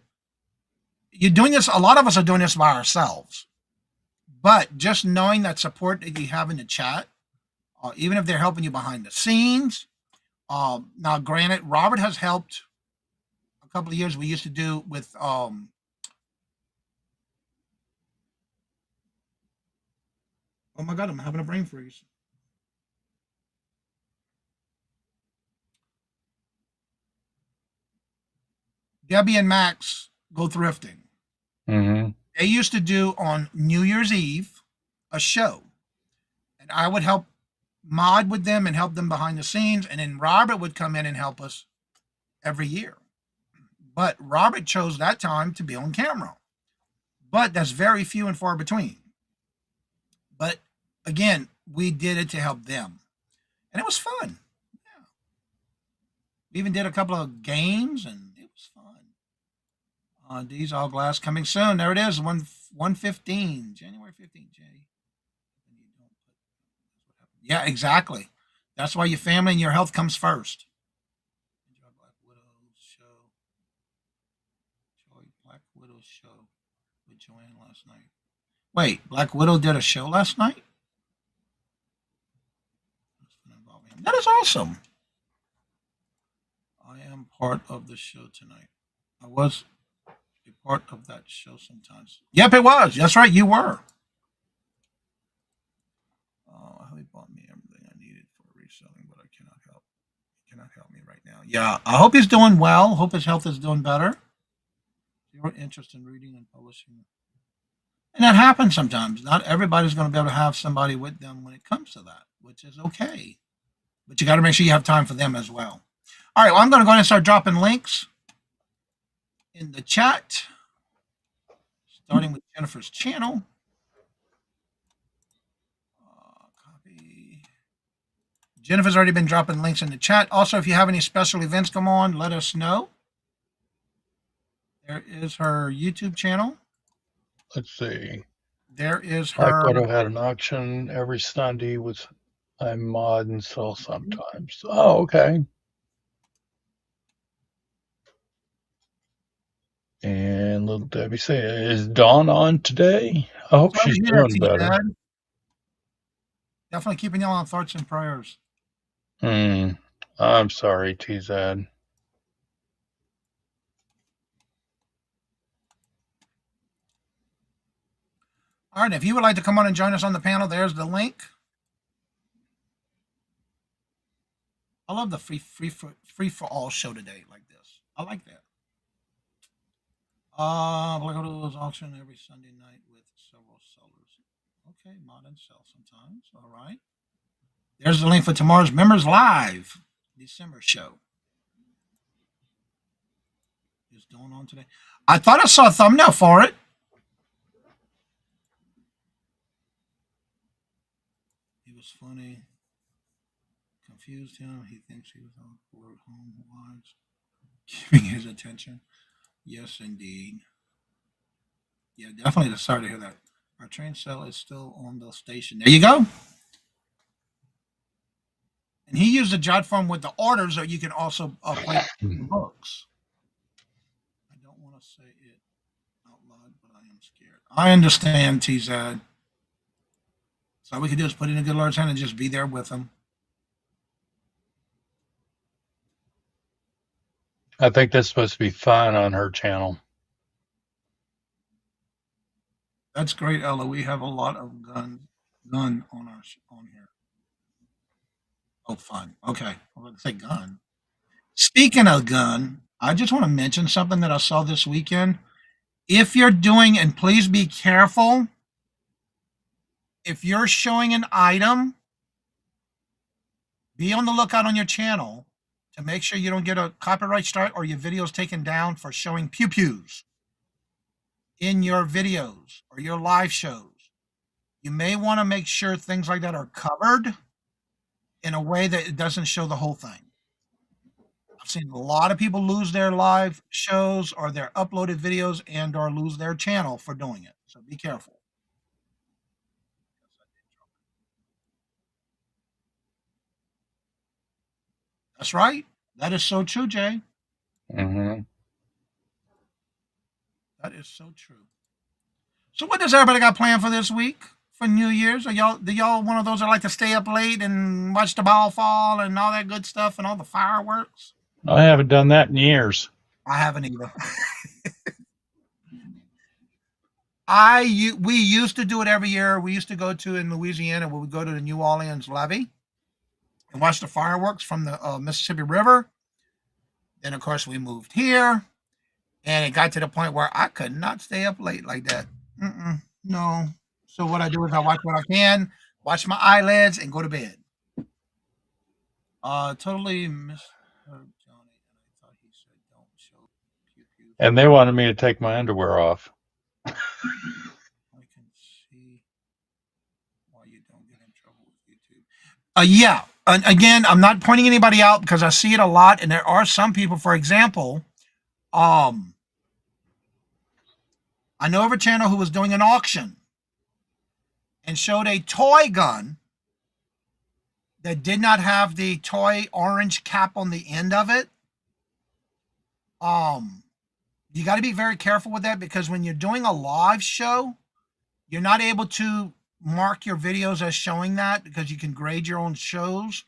you're doing this. A lot of us are doing this by ourselves, but just knowing that support that you have in the chat, even if they're helping you behind the scenes. Now, granted, Robert has helped a couple of years. We used to do with oh my God, I'm having a brain freeze. Debbie and Max go thrifting. Mm-hmm. They used to do on New Year's Eve a show, and I would help mod with them and help them behind the scenes, and then Robert would come in and help us every year. But Robert chose that time to be on camera. but that's very few and far between. But again, we did it to help them, and it was fun. Yeah. We even did a couple of games, and it was fun. These all glass coming soon. There it is, 1/15, January 15th, Jay. Yeah, exactly. That's why your family and your health comes first. Enjoy Black Widow's show. Enjoy Black Widow's show with Joanne last night. Wait, Black Widow did a show last night? That is awesome. I am part of the show tonight. I was a part of that show sometimes. Yep, it was. That's right, you were. He bought me everything I needed for reselling, but I cannot help. He cannot help me right now. Yeah, I hope he's doing well. Hope his health is doing better. Zero interest in reading and publishing. And that happens sometimes. Not everybody's going to be able to have somebody with them when it comes to that, which is okay. But you got to make sure you have time for them as well. All right, well, I'm going to go ahead and start dropping links in the chat, starting with Jennifer's channel. Copy. Jennifer's already been dropping links in the chat. Also, if you have any special events come on, let us know. There is her YouTube channel. Let's see. There is Black her. Widow had an auction every Sunday with I mod and sell sometimes. Oh, okay. And little Debbie say, is Dawn on today? I hope she's doing better. Definitely keeping y'all on thoughts and prayers. I'm sorry, T-Zad. All right, if you would like to come on and join us on the panel, there's the link. I love the free for all show today like this. I like that. Black Widow auction every Sunday night with several sellers. Okay, mod and sell sometimes. All right. There's the link for tomorrow's Members Live December show. Is going on today. I thought I saw a thumbnail for it. He was funny. Confused him. He thinks he was on board home wives. Giving his attention. Yes, indeed. Yeah, definitely sorry to hear that. Our train cell is still on the station. There you go. And he used a jot form with the orders, or you can also place books. I don't want to say it out loud, but I am scared. I understand, T-Zad. So all we can do is put in a good Lord's hand and just be there with him. I think that's supposed to be fun on her channel. That's great, Ella. We have a lot of gun on here. Oh, fun. Okay, I'm going to say gun. Speaking of gun, I just want to mention something that I saw this weekend. If you're doing, and please be careful, if you're showing an item, be on the lookout on your channel to make sure you don't get a copyright strike or your videos taken down for showing pew-pews in your videos or your live shows. You may want to make sure things like that are covered in a way that it doesn't show the whole thing. I've seen a lot of people lose their live shows or their uploaded videos and or lose their channel for doing it. So be careful. That's right. That is so true, Jay. Mm-hmm. That is so true. So what does everybody got planned for this week? For New Year's? Do y'all one of those that like to stay up late and watch the ball fall and all that good stuff and all the fireworks? I haven't done that in years. I haven't either. We used to do it every year. We used to go to in Louisiana. We would go to the New Orleans levee and watch the fireworks from the Mississippi River. Then, of course, we moved here, and it got to the point where I could not stay up late like that. No. So what I do is I watch what I can, watch my eyelids, and go to bed. Totally misheard Johnny, and I thought he said don't show pew pew. And they wanted me to take my underwear off. I can see why you don't get in trouble with YouTube. Yeah. And again, I'm not pointing anybody out because I see it a lot, and there are some people, for example, um, I know of a channel who was doing an auction and showed a toy gun that did not have the toy orange cap on the end of it. You got to be very careful with that because when you're doing a live show, you're not able to mark your videos as showing that because you can grade your own shows.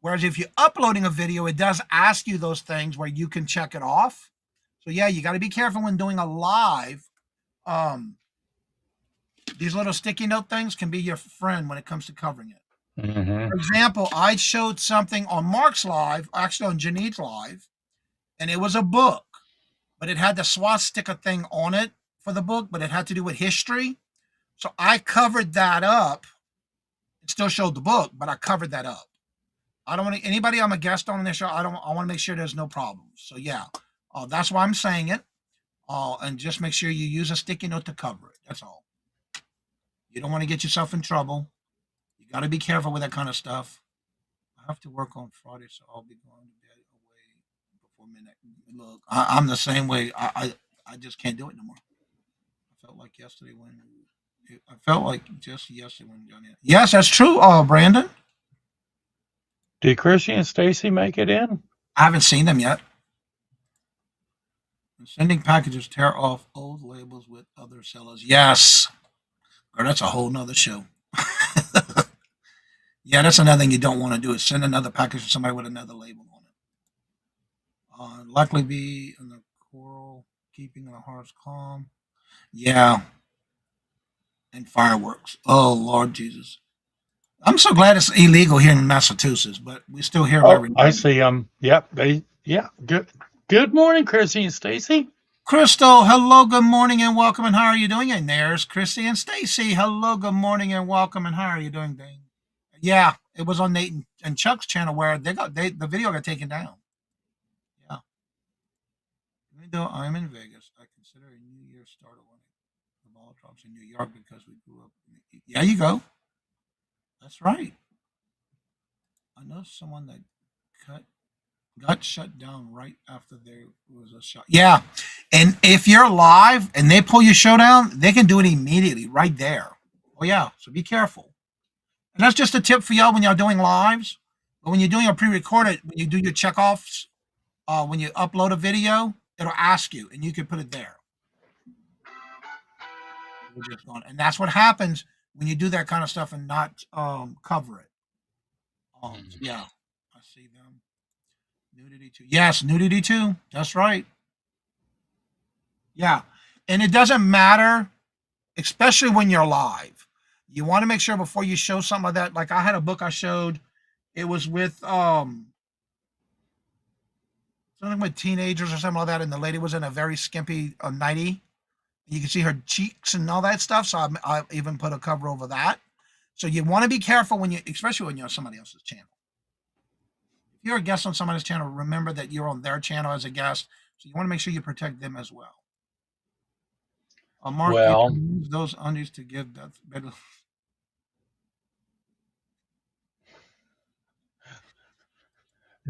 Whereas if you're uploading a video, it does ask you those things where you can check it off. So yeah, you got to be careful when doing a live. These little sticky note things can be your friend when it comes to covering it. For example, I showed something on Mark's live, actually on Janine's live, and it was a book, but it had the swastika thing on it for the book, but it had to do with history. So I covered that up. It still showed the book, but I covered that up. I don't want anybody I'm a guest on this show. I want to make sure there's no problems. So yeah, that's why I'm saying it. And just make sure you use a sticky note to cover it. That's all. You don't want to get yourself in trouble. You got to be careful with that kind of stuff. I have to work on Friday, so I'll be going to bed away before midnight. Look, I'm the same way. I just can't do it no more. I felt like yesterday when Johnny. Yes, that's true. Brandon. Did Chrissy and Stacy make it in? I haven't seen them yet. Sending packages tear off old labels with other sellers. Yes. Or that's a whole nother show. Yeah, that's another thing you don't want to do is send another package to somebody with another label on it. Likely be in the coral, keeping the hearts calm. Yeah. And fireworks. Oh, Lord Jesus. I'm so glad it's illegal here in Massachusetts, but we still hear Oh, every I see them. Yep. Good morning, Chrissy and Stacy. Crystal, hello, good morning and welcome, and how are you doing? And there's Christy and Stacy. Hello, good morning and welcome, and how are you doing? Yeah, it was on Nate and Chuck's channel where the video got taken down. Yeah. Even though I'm in Vegas, I consider a New Year starter when the ball drops in New York because we grew up. Yeah, you go. That's right. I know someone that got shut down right after there was a shot. Yeah. And if you're live and they pull your show down, they can do it immediately right there. Oh, yeah. So be careful. And that's just a tip for y'all when y'all doing lives. But when you're doing a pre-recorded, when you do your checkoffs, when you upload a video, it'll ask you and you can put it there. And that's what happens when you do that kind of stuff and not cover it. Yeah. I see them. Nudity too. Yes, nudity too. That's right. Yeah. And it doesn't matter, especially when you're live. You want to make sure before you show something like that. Like I had a book I showed. It was with something with teenagers or something like that, and the lady was in a very skimpy nightie. You can see her cheeks and all that stuff. So I even put a cover over that. So you want to be careful when especially when you're on somebody else's channel. If you're a guest on somebody's channel, remember that you're on their channel as a guest. So you want to make sure you protect them as well. Mark, Well, you can use those undies to give that better.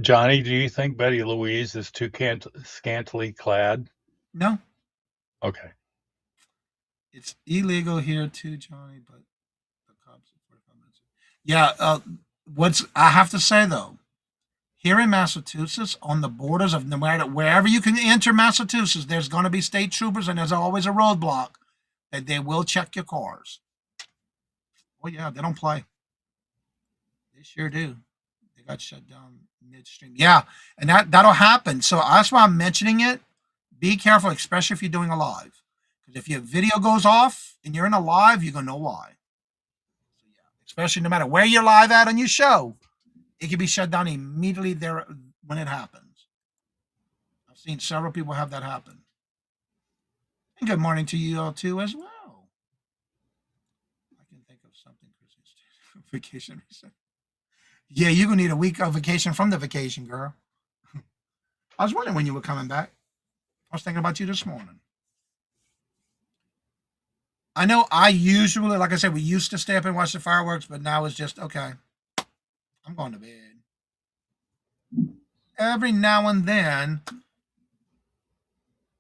Johnny, do you think Betty Louise is too scantily clad? No, Okay. it's illegal here too, Johnny. But the cops are 45 minutes. Yeah. I have to say though, here in Massachusetts, on the borders of no matter wherever you can enter Massachusetts, there's going to be state troopers, and there's always a roadblock that they will check your cars. Oh yeah, they don't play. They sure do. They got shut down midstream. Yeah, and that'll happen. So that's why I'm mentioning it. Be careful, especially if you're doing a live, because if your video goes off and you're in a live, you're gonna know why. So yeah, especially no matter where you're live at on your show, it can be shut down immediately there when it happens. I've seen several people have that happen. And good morning to you all too as well. I can think of something Christmas vacation. Yeah, you're gonna need a week of vacation from the vacation, girl. I was wondering when you were coming back. I was thinking about you this morning. I know I usually, like I said, we used to stay up and watch the fireworks, but now it's just okay. I'm going to bed. Every now and then,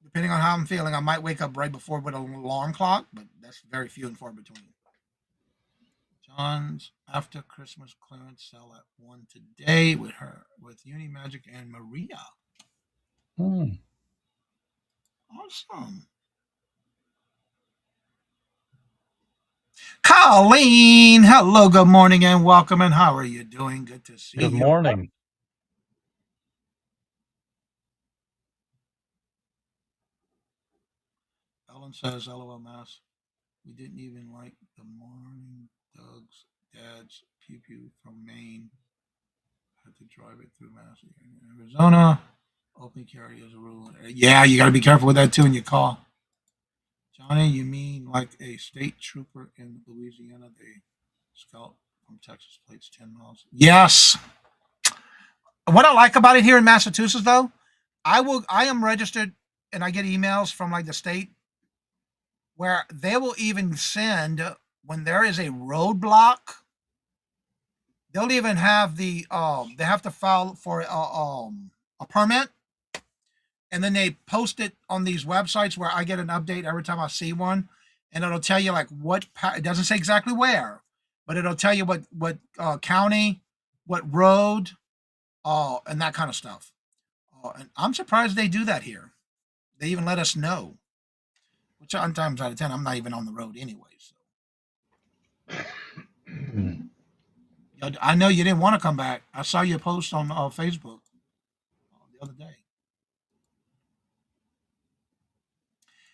depending on how I'm feeling, I might wake up right before with an alarm clock, but that's very few and far between. John's after Christmas clearance sale at 1 today with Uni Magic and Maria. Hmm. Awesome. Colleen, hello, good morning and welcome. And how are you doing? Good to see Good you. morning. Ellen says, LOL, Mass. We didn't even like the morning Doug's dad's pew pew from Maine. Had to drive it through Mass. Arizona. Open carry as a rule. Yeah, you got to be careful with that too in your car. Johnny, you mean like a state trooper in Louisiana? They scout from Texas plates 10 miles. Yes. What I like about it here in Massachusetts, though, I am registered and I get emails from like the state where they will even send when there is a roadblock. They'll even have they have to file for a permit, and then they post it on these websites where I get an update every time I see one, and it'll tell you like it doesn't say exactly where, but it'll tell you what county, what road, and that kind of stuff. And I'm surprised they do that here. They even let us know, which 9 times out of 10 I'm not even on the road anyway. So I know you didn't want to come back. I saw your post on Facebook the other day.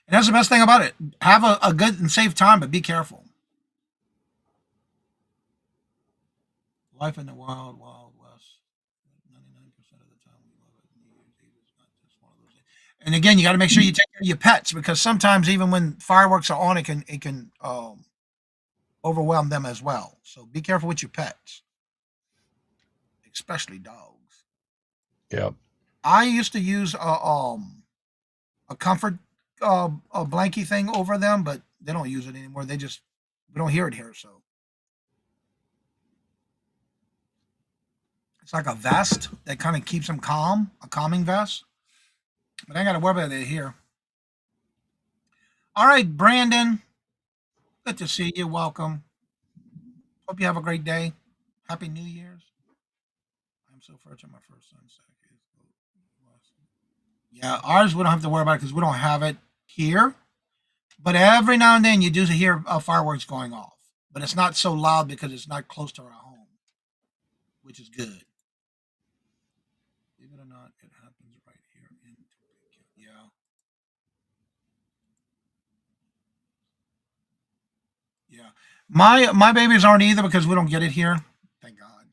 And that's the best thing about it. Have a good and safe time, but be careful. Life in the wild, wild west. 99% of the time we love it. New Year's Eve is not just one of those days. And again, you got to make sure you take care of your pets because sometimes even when fireworks are on, it can overwhelm them as well. So be careful with your pets, especially dogs. Yep. I used to use a comfort a blankie thing over them, but they don't use it anymore. We don't hear it here, so it's like a vest that kind of keeps them calm, a calming vest. But I ain't got to worry about it here. All right, Brandon, good to see you. Welcome. Hope you have a great day. Happy New Year's. I'm so fortunate. My first son's sack is. Yeah, ours we don't have to worry about it because we don't have it here. But every now and then you do hear fireworks going off. But it's not so loud because it's not close to our home, which is good. Believe it or not, it happens right here in Topeka. Yeah, yeah. My babies aren't either because we don't get it here. Thank God.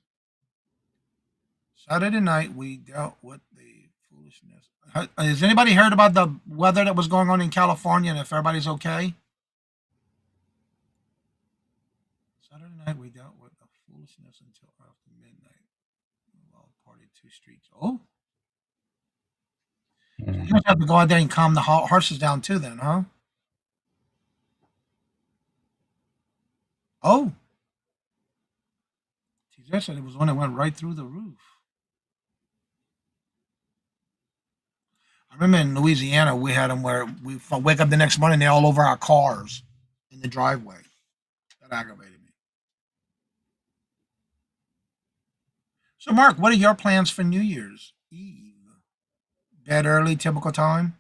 Saturday night we dealt with the foolishness. Has anybody heard about the weather that was going on in California and if everybody's okay? Saturday night we dealt with the foolishness until after midnight. Well, party two streets. Oh, so you guys have to go out there and calm the horses down too, then, huh? Oh, TJ said it was one that went right through the roof. I remember in Louisiana we had them where we wake up the next morning they're all over our cars in the driveway. That aggravated me. So, Mark, what are your plans for New Year's Eve? Bed early, typical time.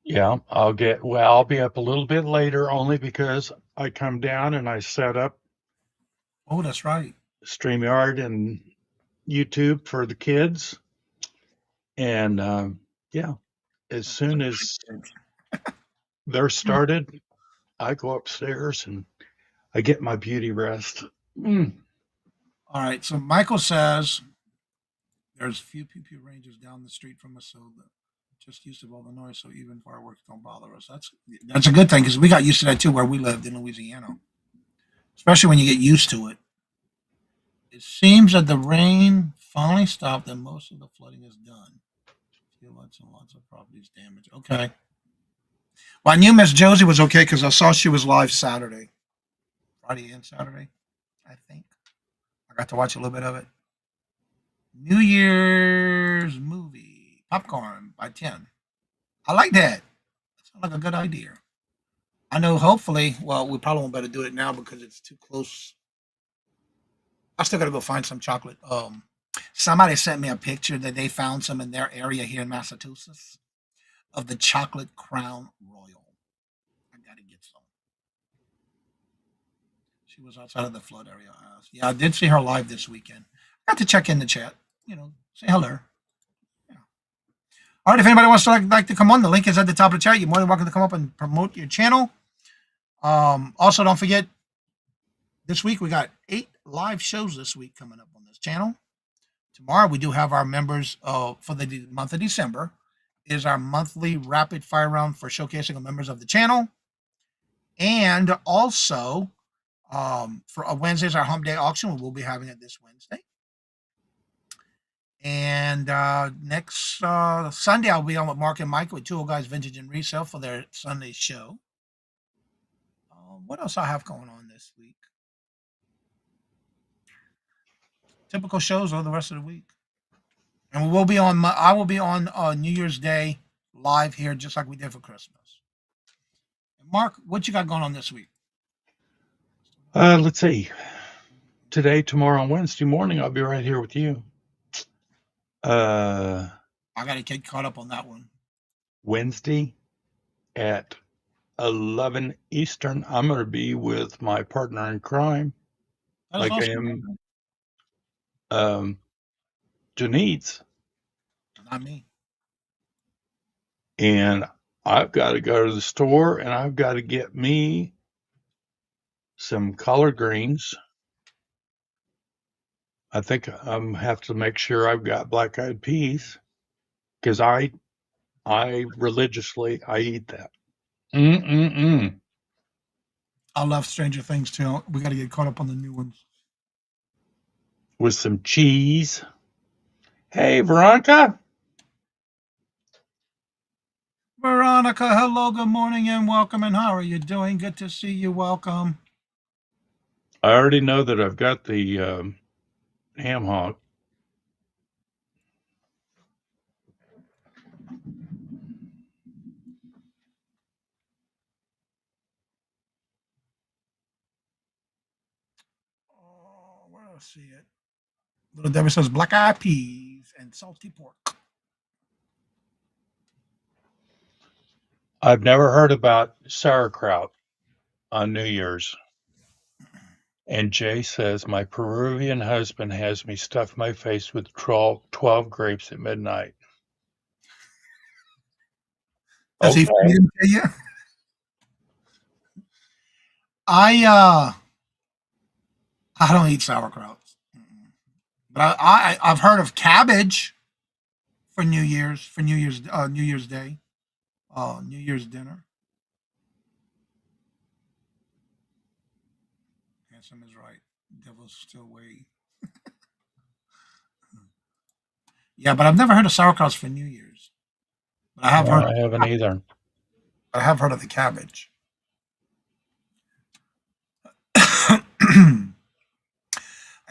Yeah, I'll be up a little bit later only because I come down and I set up Oh, that's right. StreamYard and YouTube for the kids. And yeah, as soon as they're started, I go upstairs and I get my beauty rest. Mm. All right. So Michael says there's few PP ranges down the street from us, so just used to all the noise, so even fireworks don't bother us. That's a good thing because we got used to that too where we lived in Louisiana, especially when you get used to it. It seems that the rain finally stopped and most of the flooding is done. Feel lots and lots of properties damaged. Okay. Well, I knew Miss Josie was okay because I saw she was live Saturday, Friday and Saturday, I think. I got to watch a little bit of it. New Year's movie, Popcorn by 10. I like that. That sounds like a good idea. I know hopefully, well, we probably won't better do it now because it's too close. I still got to go find some chocolate. Somebody sent me a picture that they found some in their area here in Massachusetts of the chocolate crown royal. I got to get some. She was outside of the flood area. Yeah, I did see her live this weekend. Got to check in the chat. Say hello. Yeah. All right, if anybody wants to like to come on, the link is at the top of the chat. You're more than welcome to come up and promote your channel. Also, don't forget, this week we got 8 live shows this week coming up on this channel. Tomorrow we do have our members for the month of December is our monthly rapid fire round for showcasing the members of the channel. And also for Wednesday's our hump day auction. We'll be having it this Wednesday. And next Sunday I'll be on with Mark and Mike with Two Old Guys Vintage and Resale for their Sunday show. What else I have going on this week? Typical shows over the rest of the week. And we will be on. I will be on New Year's Day live here, just like we did for Christmas. And Mark, what you got going on this week? Let's see. Today, tomorrow, and Wednesday morning, I'll be right here with you. I got to get caught up on that one. Wednesday at 11 Eastern, I'm going to be with my partner in crime, like I am Janice. Not me. And I've got to go to the store and I've got to get me some collard greens. I think I have to make sure I've got black-eyed peas because I religiously I eat that. I love Stranger Things too. We got to get caught up on the new ones. With some cheese. Hey, Veronica. Veronica, hello, good morning, and welcome. And how are you doing? Good to see you. Welcome. I already know that I've got the ham hock. Oh, where do I see it? Little Debbie says black-eyed peas and salty pork. I've never heard about sauerkraut on New Year's. And Jay says, my Peruvian husband has me stuff my face with 12 grapes at midnight. Does he feed them to you? I don't eat sauerkraut, but I've heard of cabbage for New Year's Day, New Year's dinner. Handsome is right. Devil's still waiting. Yeah, but I've never heard of sauerkraut for New Year's. But I have No, heard. I haven't either. I have heard of the cabbage.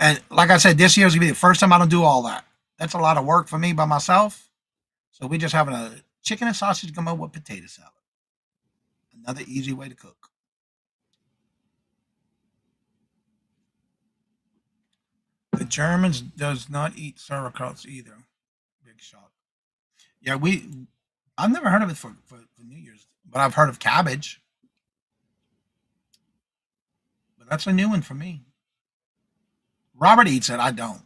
And like I said, this year's gonna be the first time I don't do all that. That's a lot of work for me by myself. So we're just having a chicken and sausage gumbo with potato salad. Another easy way to cook. The Germans does not eat sauerkrauts either. Big shock. Yeah, I've never heard of it for New Year's, but I've heard of cabbage. But that's a new one for me. Robert eats it. I don't.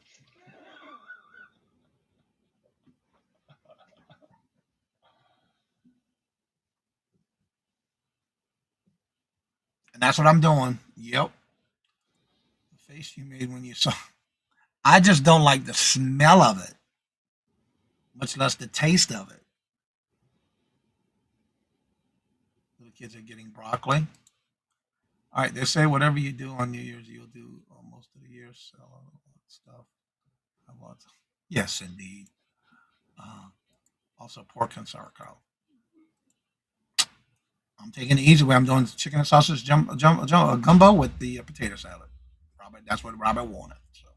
And that's what I'm doing. Yep. The face you made when you saw. I just don't like the smell of it, much less the taste of it. Little kids are getting broccoli. All right, they say whatever you do on New Year's, you'll do most of the year. Sell all that stuff. Yes, indeed. Also, pork and sauerkraut. I'm taking the easy way. I'm doing chicken and sausage gumbo with the potato salad. Robert, that's what Robert wanted. So,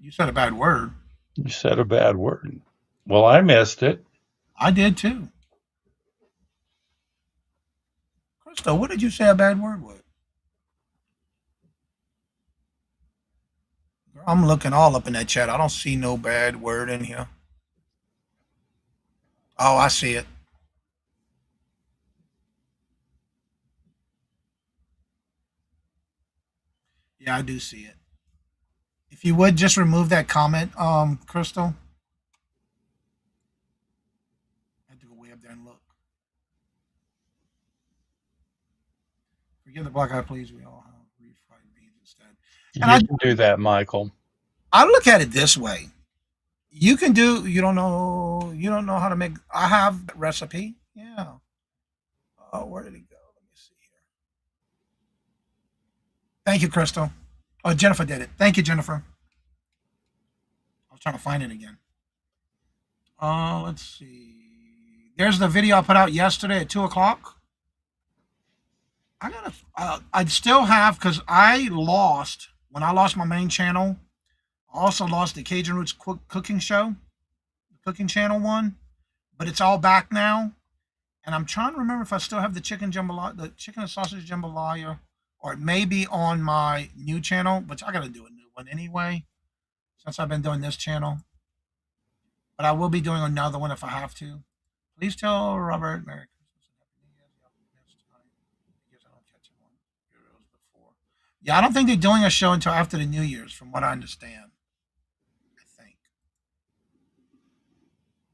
you said a bad word. You said a bad word. Well, I missed it. I did too. Crystal, what did you say a bad word with? Girl, I'm looking all up in that chat. I don't see no bad word in here. Oh, I see it. Yeah, I do see it. If you would just remove that comment, Crystal. I have to go way up there and look. Forgive the black eye, please. We all have refried beans instead. And You can do that, Michael. I look at it this way. You can do. You don't know how to make. I have that recipe. Yeah. Oh, where did it go? Let me see here. Thank you, Crystal. Oh, Jennifer did it. Thank you, Jennifer. I was trying to find it again. Let's see. There's the video I put out yesterday at 2 o'clock. I gotta. I still have because I lost when I lost my main channel. I also lost the Cajun Roots cooking show, the cooking channel one, but it's all back now. And I'm trying to remember if I still have the chicken jambalaya, the chicken and sausage jambalaya, or it may be on my new channel, which I gotta do a new one anyway, since I've been doing this channel. But I will be doing another one if I have to. Please tell Robert Merry Christmas and Happy New Year. Because I don't catch him on Euros before. Yeah, I don't think they're doing a show until after the New Year's, from what I understand. I think.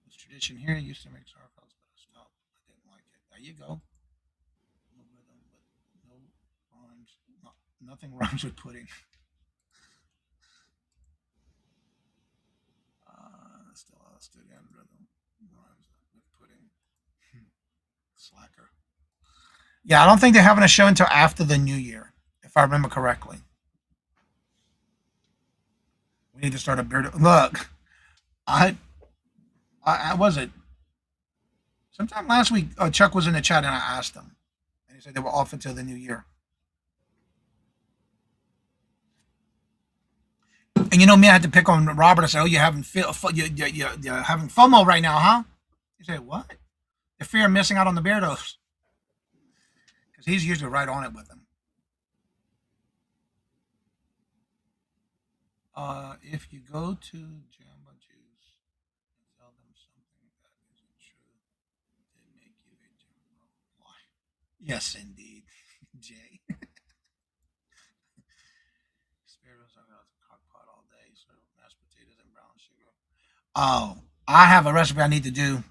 This tradition here used to make sauerkrauts, but I stopped. I didn't like it. There you go. No rhythm, but no rhymes. No, nothing rhymes with pudding. Still stood in rhythm. Rhymes with pudding. Slacker. Yeah, I don't think they're having a show until after the New Year, if I remember correctly. We need to start a beer. Look, I was it. Sometime last week, Chuck was in the chat and I asked him, and he said they were off until the New Year. And you know me, I had to pick on Robert. I said, "Oh, you're having you're having FOMO right now, huh?" He said, "What? The fear of missing out on the beer dose." Because he's usually right on it with them. If you go to Jamba Juice and tell them something that isn't true, they make you a Jamba. Why? Yes, indeed, Jay. Sparrows are out the crock pot all day, so mashed potatoes and brown sugar. Oh, I have a recipe I need to do.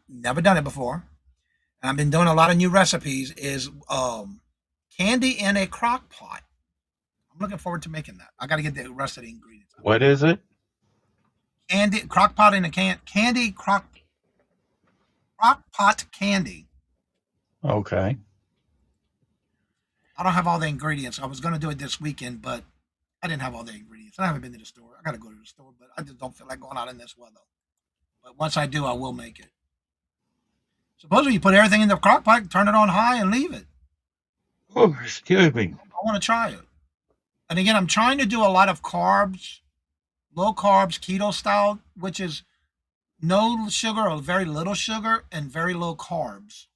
Never done it before, and I've been doing a lot of new recipes. Is candy in a crock pot. I'm looking forward to making that. I got to get the rest of the ingredients. What is it? Candy crock pot in a candy crock pot candy. Okay. I don't have all the ingredients. I was going to do it this weekend, but I didn't have all the ingredients. I haven't been to the store. I got to go to the store, but I just don't feel like going out in this weather. But once I do, I will make it. Supposedly, you put everything in the crock pot, turn it on high, and leave it. Oh, excuse me. I want to try it. And again, I'm trying to do a lot of carbs, low carbs, keto style, which is no sugar or very little sugar and very low carbs.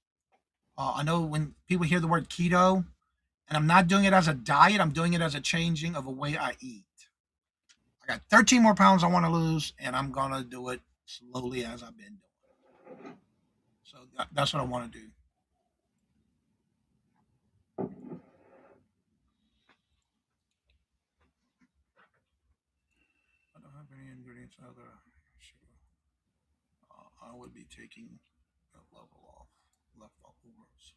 I know when people hear the word keto, and I'm not doing it as a diet, I'm doing it as a changing of a way I eat. I got 13 more pounds I want to lose, and I'm going to do it slowly as I've been doing. So that's what I want to do. I don't have any ingredients other sugar. I would be taking a level off leftovers.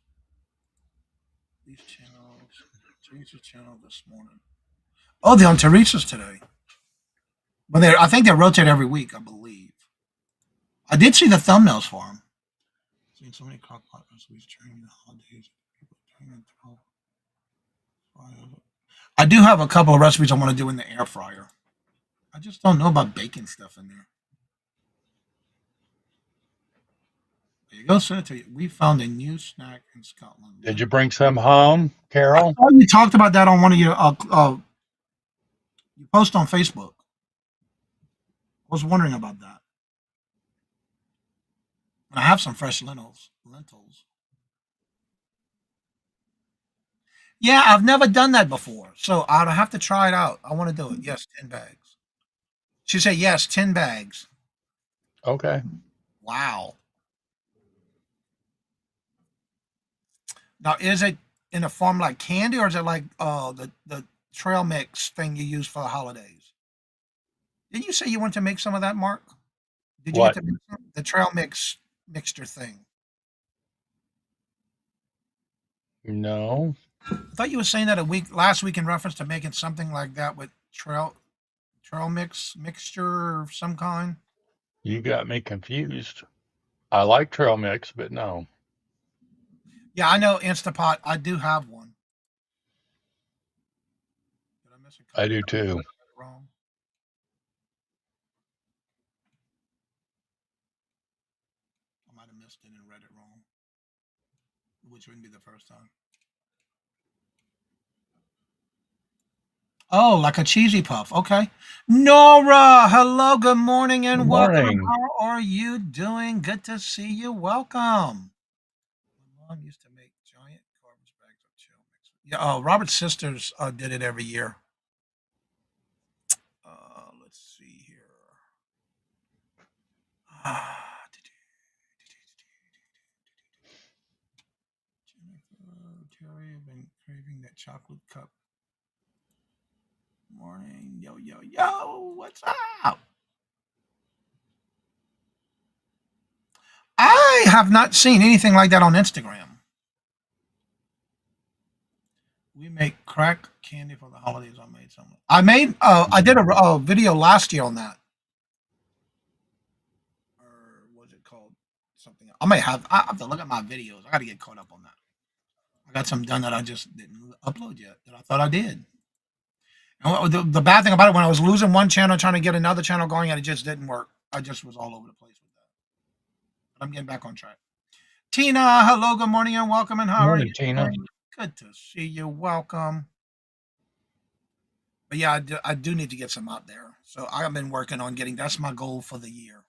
These channels, Teresa's channel this morning. Oh, they're on Teresa's today. But I think they rotate every week, I believe. I did see the thumbnails for them. Seen so many crock pot recipes during the holidays. People turning 12. I do have a couple of recipes I want to do in the air fryer. I just don't know about baking stuff in there. There you go, Senator. We found a new snack in Scotland. Did you bring some home, I Carol? saw you talked about that on one of your you post on Facebook. I was wondering about that. And I have some fresh lentils. Lentils. Yeah, I've never done that before, so I'll have to try it out. I want to do it. Yes, 10 bags. She said yes, 10 bags. Okay. Wow. Now, is it in a form like candy, or is it like the trail mix thing you use for the holidays? Didn't you say you want to make some of that, Mark? Did you get What? to make the trail mix mixture thing? No, I thought you were saying that a week last week in reference to making something like that with trail mixture of some kind. you got me confused. I like trail mix, but no, Yeah, I know Instapot. I do have one. Did I miss a I code? do I too. read it wrong. I might have missed it and read it wrong, which wouldn't be the first time. Oh, like a cheesy puff. Okay. Nora, hello, good morning Good and welcome. morning. How are you doing? Good to see you. Welcome. My mom used to make giant garbage bags of chill mix. Yeah, oh, Robert's sisters did it every year. Let's see here. Jennifer, Terry, I've been craving that chocolate cup. Morning. Yo, yo, yo. What's up? I have not seen anything like that on Instagram. We make crack candy for the holidays. I made some. I did a video last year on that. Or was it called something else? I have to look at my videos. I got to get caught up on that. I got some done that I just didn't upload yet that I thought I did. And the bad thing about it, when I was losing one channel, trying to get another channel going, and it just didn't work. I just was all over the place with that. But I'm getting back on track. Tina, hello, good morning, and welcome. And how are you Morning, Tina. doing? Good to see you. Welcome. But yeah, I do need to get some out there. So I've been working on getting. That's my goal for the year.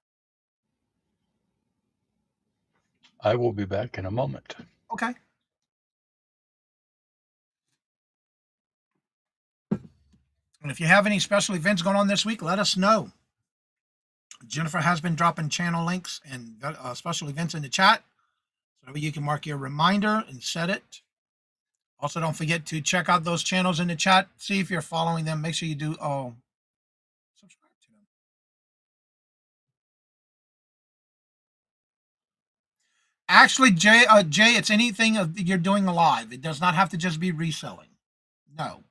I will be back in a moment. Okay. And if you have any special events going on this week, let us know. Jennifer has been dropping channel links and special events in the chat, so that way you can mark your reminder and set it. Also, don't forget to check out those channels in the chat. See if you're following them. Make sure you do. Oh, subscribe to them. Actually, Jay, it's anything you're doing live. It does not have to just be reselling. No.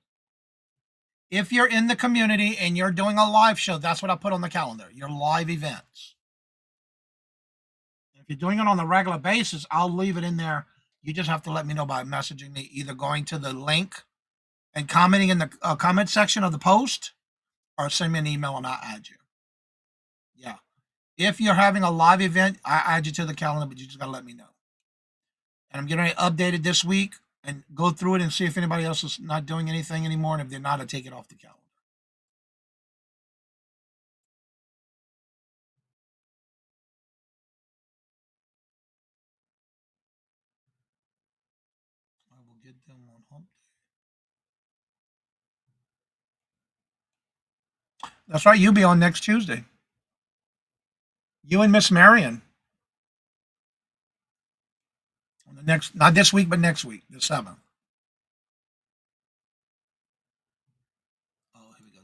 If you're in the community and you're doing a live show, that's what I put on the calendar. Your live events. If you're doing it on a regular basis, I'll leave it in there. You just have to let me know by messaging me, either going to the link and commenting in the comment section of the post, or send me an email and I'll add you. Yeah. If you're having a live event, I add you to the calendar, but you just got to let me know. And I'm getting it updated this week and go through it and see if anybody else is not doing anything anymore. And if they're not, I take it off the calendar. I will get them on hump day. That's right. You'll be on next Tuesday. You and Miss Marion. On the next, not this week, but next week, the 7th. Oh, here we go.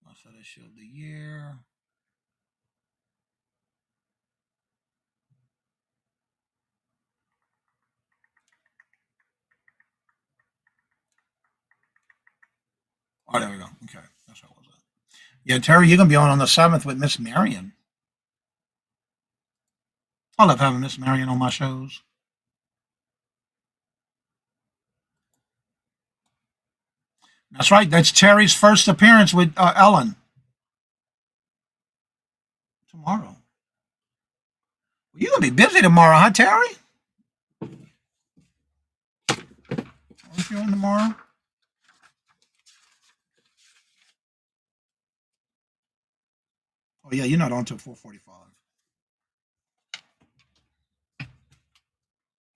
Also that show of the year. Oh, there we go. Okay, that's what it was. Yeah, Terry, you're gonna be on the 7th with Miss Marion. I love having Miss Marion on my shows. That's right. That's Terry's first appearance with Ellen tomorrow. You're going to be busy tomorrow, huh, Terry? Aren't you on tomorrow? Oh, yeah, you're not on till 4:45.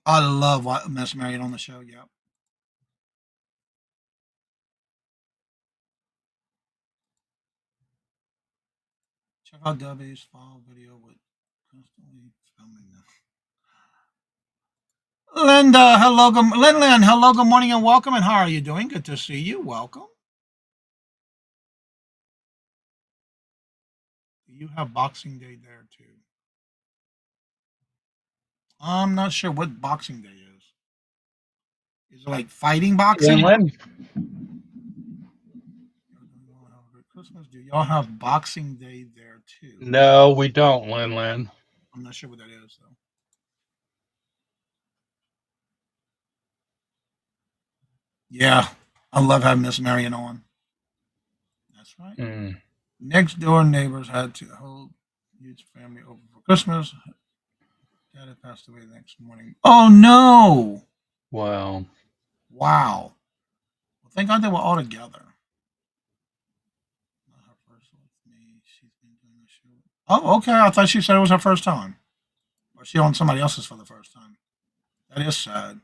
I love Miss Marion on the show, yeah. Check out Debbie's file video with constantly filming them. Linda, hello, Lynn, hello, good morning and welcome. And how are you doing? Good to see you. Welcome. You have Boxing Day there too. I'm not sure what Boxing Day is. Is it like fighting boxing? Lynn? Christmas. Do y'all have Boxing Day there too? No, we don't, Lynn. I'm not sure what that is though. Yeah, I love having Miss Marion on. That's right. Mm. Next door neighbors had to hold huge family over for Christmas. Dad had passed away the next morning. Oh no! Wow. Wow. Well, thank God they were all together. Not her first with me. She's been doing the show. Oh, okay. I thought she said it was her first time. Or she on somebody else's for the first time. That is sad.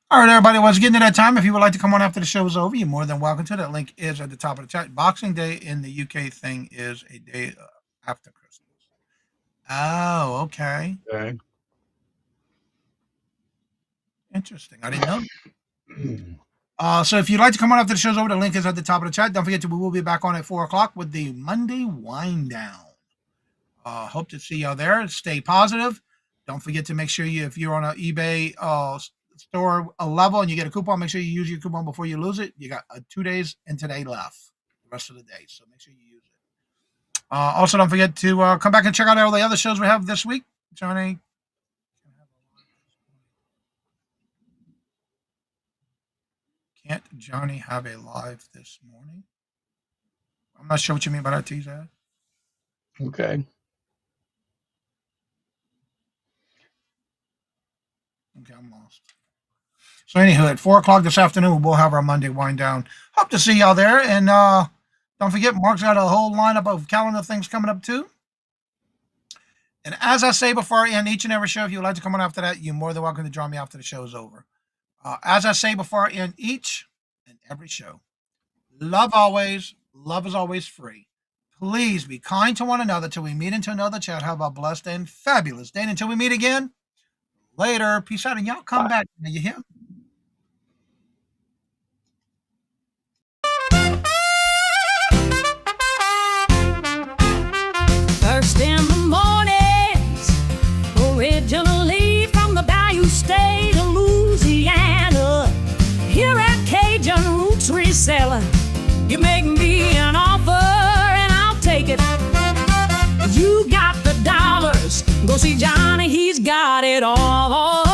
All right, everybody. Well, it's getting to that time. If you would like to come on after the show is over, you're more than welcome to. That link is at the top of the chat. Boxing Day in the UK thing is a day after Christmas. Oh, okay. Okay. Interesting. I didn't know. So if you'd like to come on after the show's over, the link is at the top of the chat. Don't forget we will be back on at 4 o'clock with the Monday wind down. Hope to see y'all there. Stay positive. Don't forget to make sure if you're on an eBay store a level and you get a coupon, make sure you use your coupon before you lose it. You got 2 days and today left, the rest of the day. So make sure you use it. Also, don't forget to come back and check out all the other shows we have this week. Johnny. Can't Johnny have a live this morning? I'm not sure what you mean by that, T-Zad. Okay. Okay, I'm lost. So anywho, at 4 o'clock this afternoon, we'll have our Monday wind down. Hope to see y'all there. And don't forget, Mark's got a whole lineup of calendar things coming up too. And as I say before I end each and every show, if you would like to come on after that, you're more than welcome to join me after the show is over. As I say before I end each and every show, love always, love is always free. Please be kind to one another till we meet into another chat. Have a blessed and fabulous day. And until we meet again, later. Peace out. And y'all come back. You hear? First in the mornings, originally from the Bayou State of Louisiana. Here at Cajun Roots Reselling, you make me an offer and I'll take it. You got the dollars, go see Johnny, he's got it all.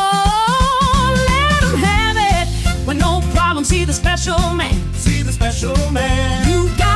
Let him have it with no problem. See the special man. See the special man. You got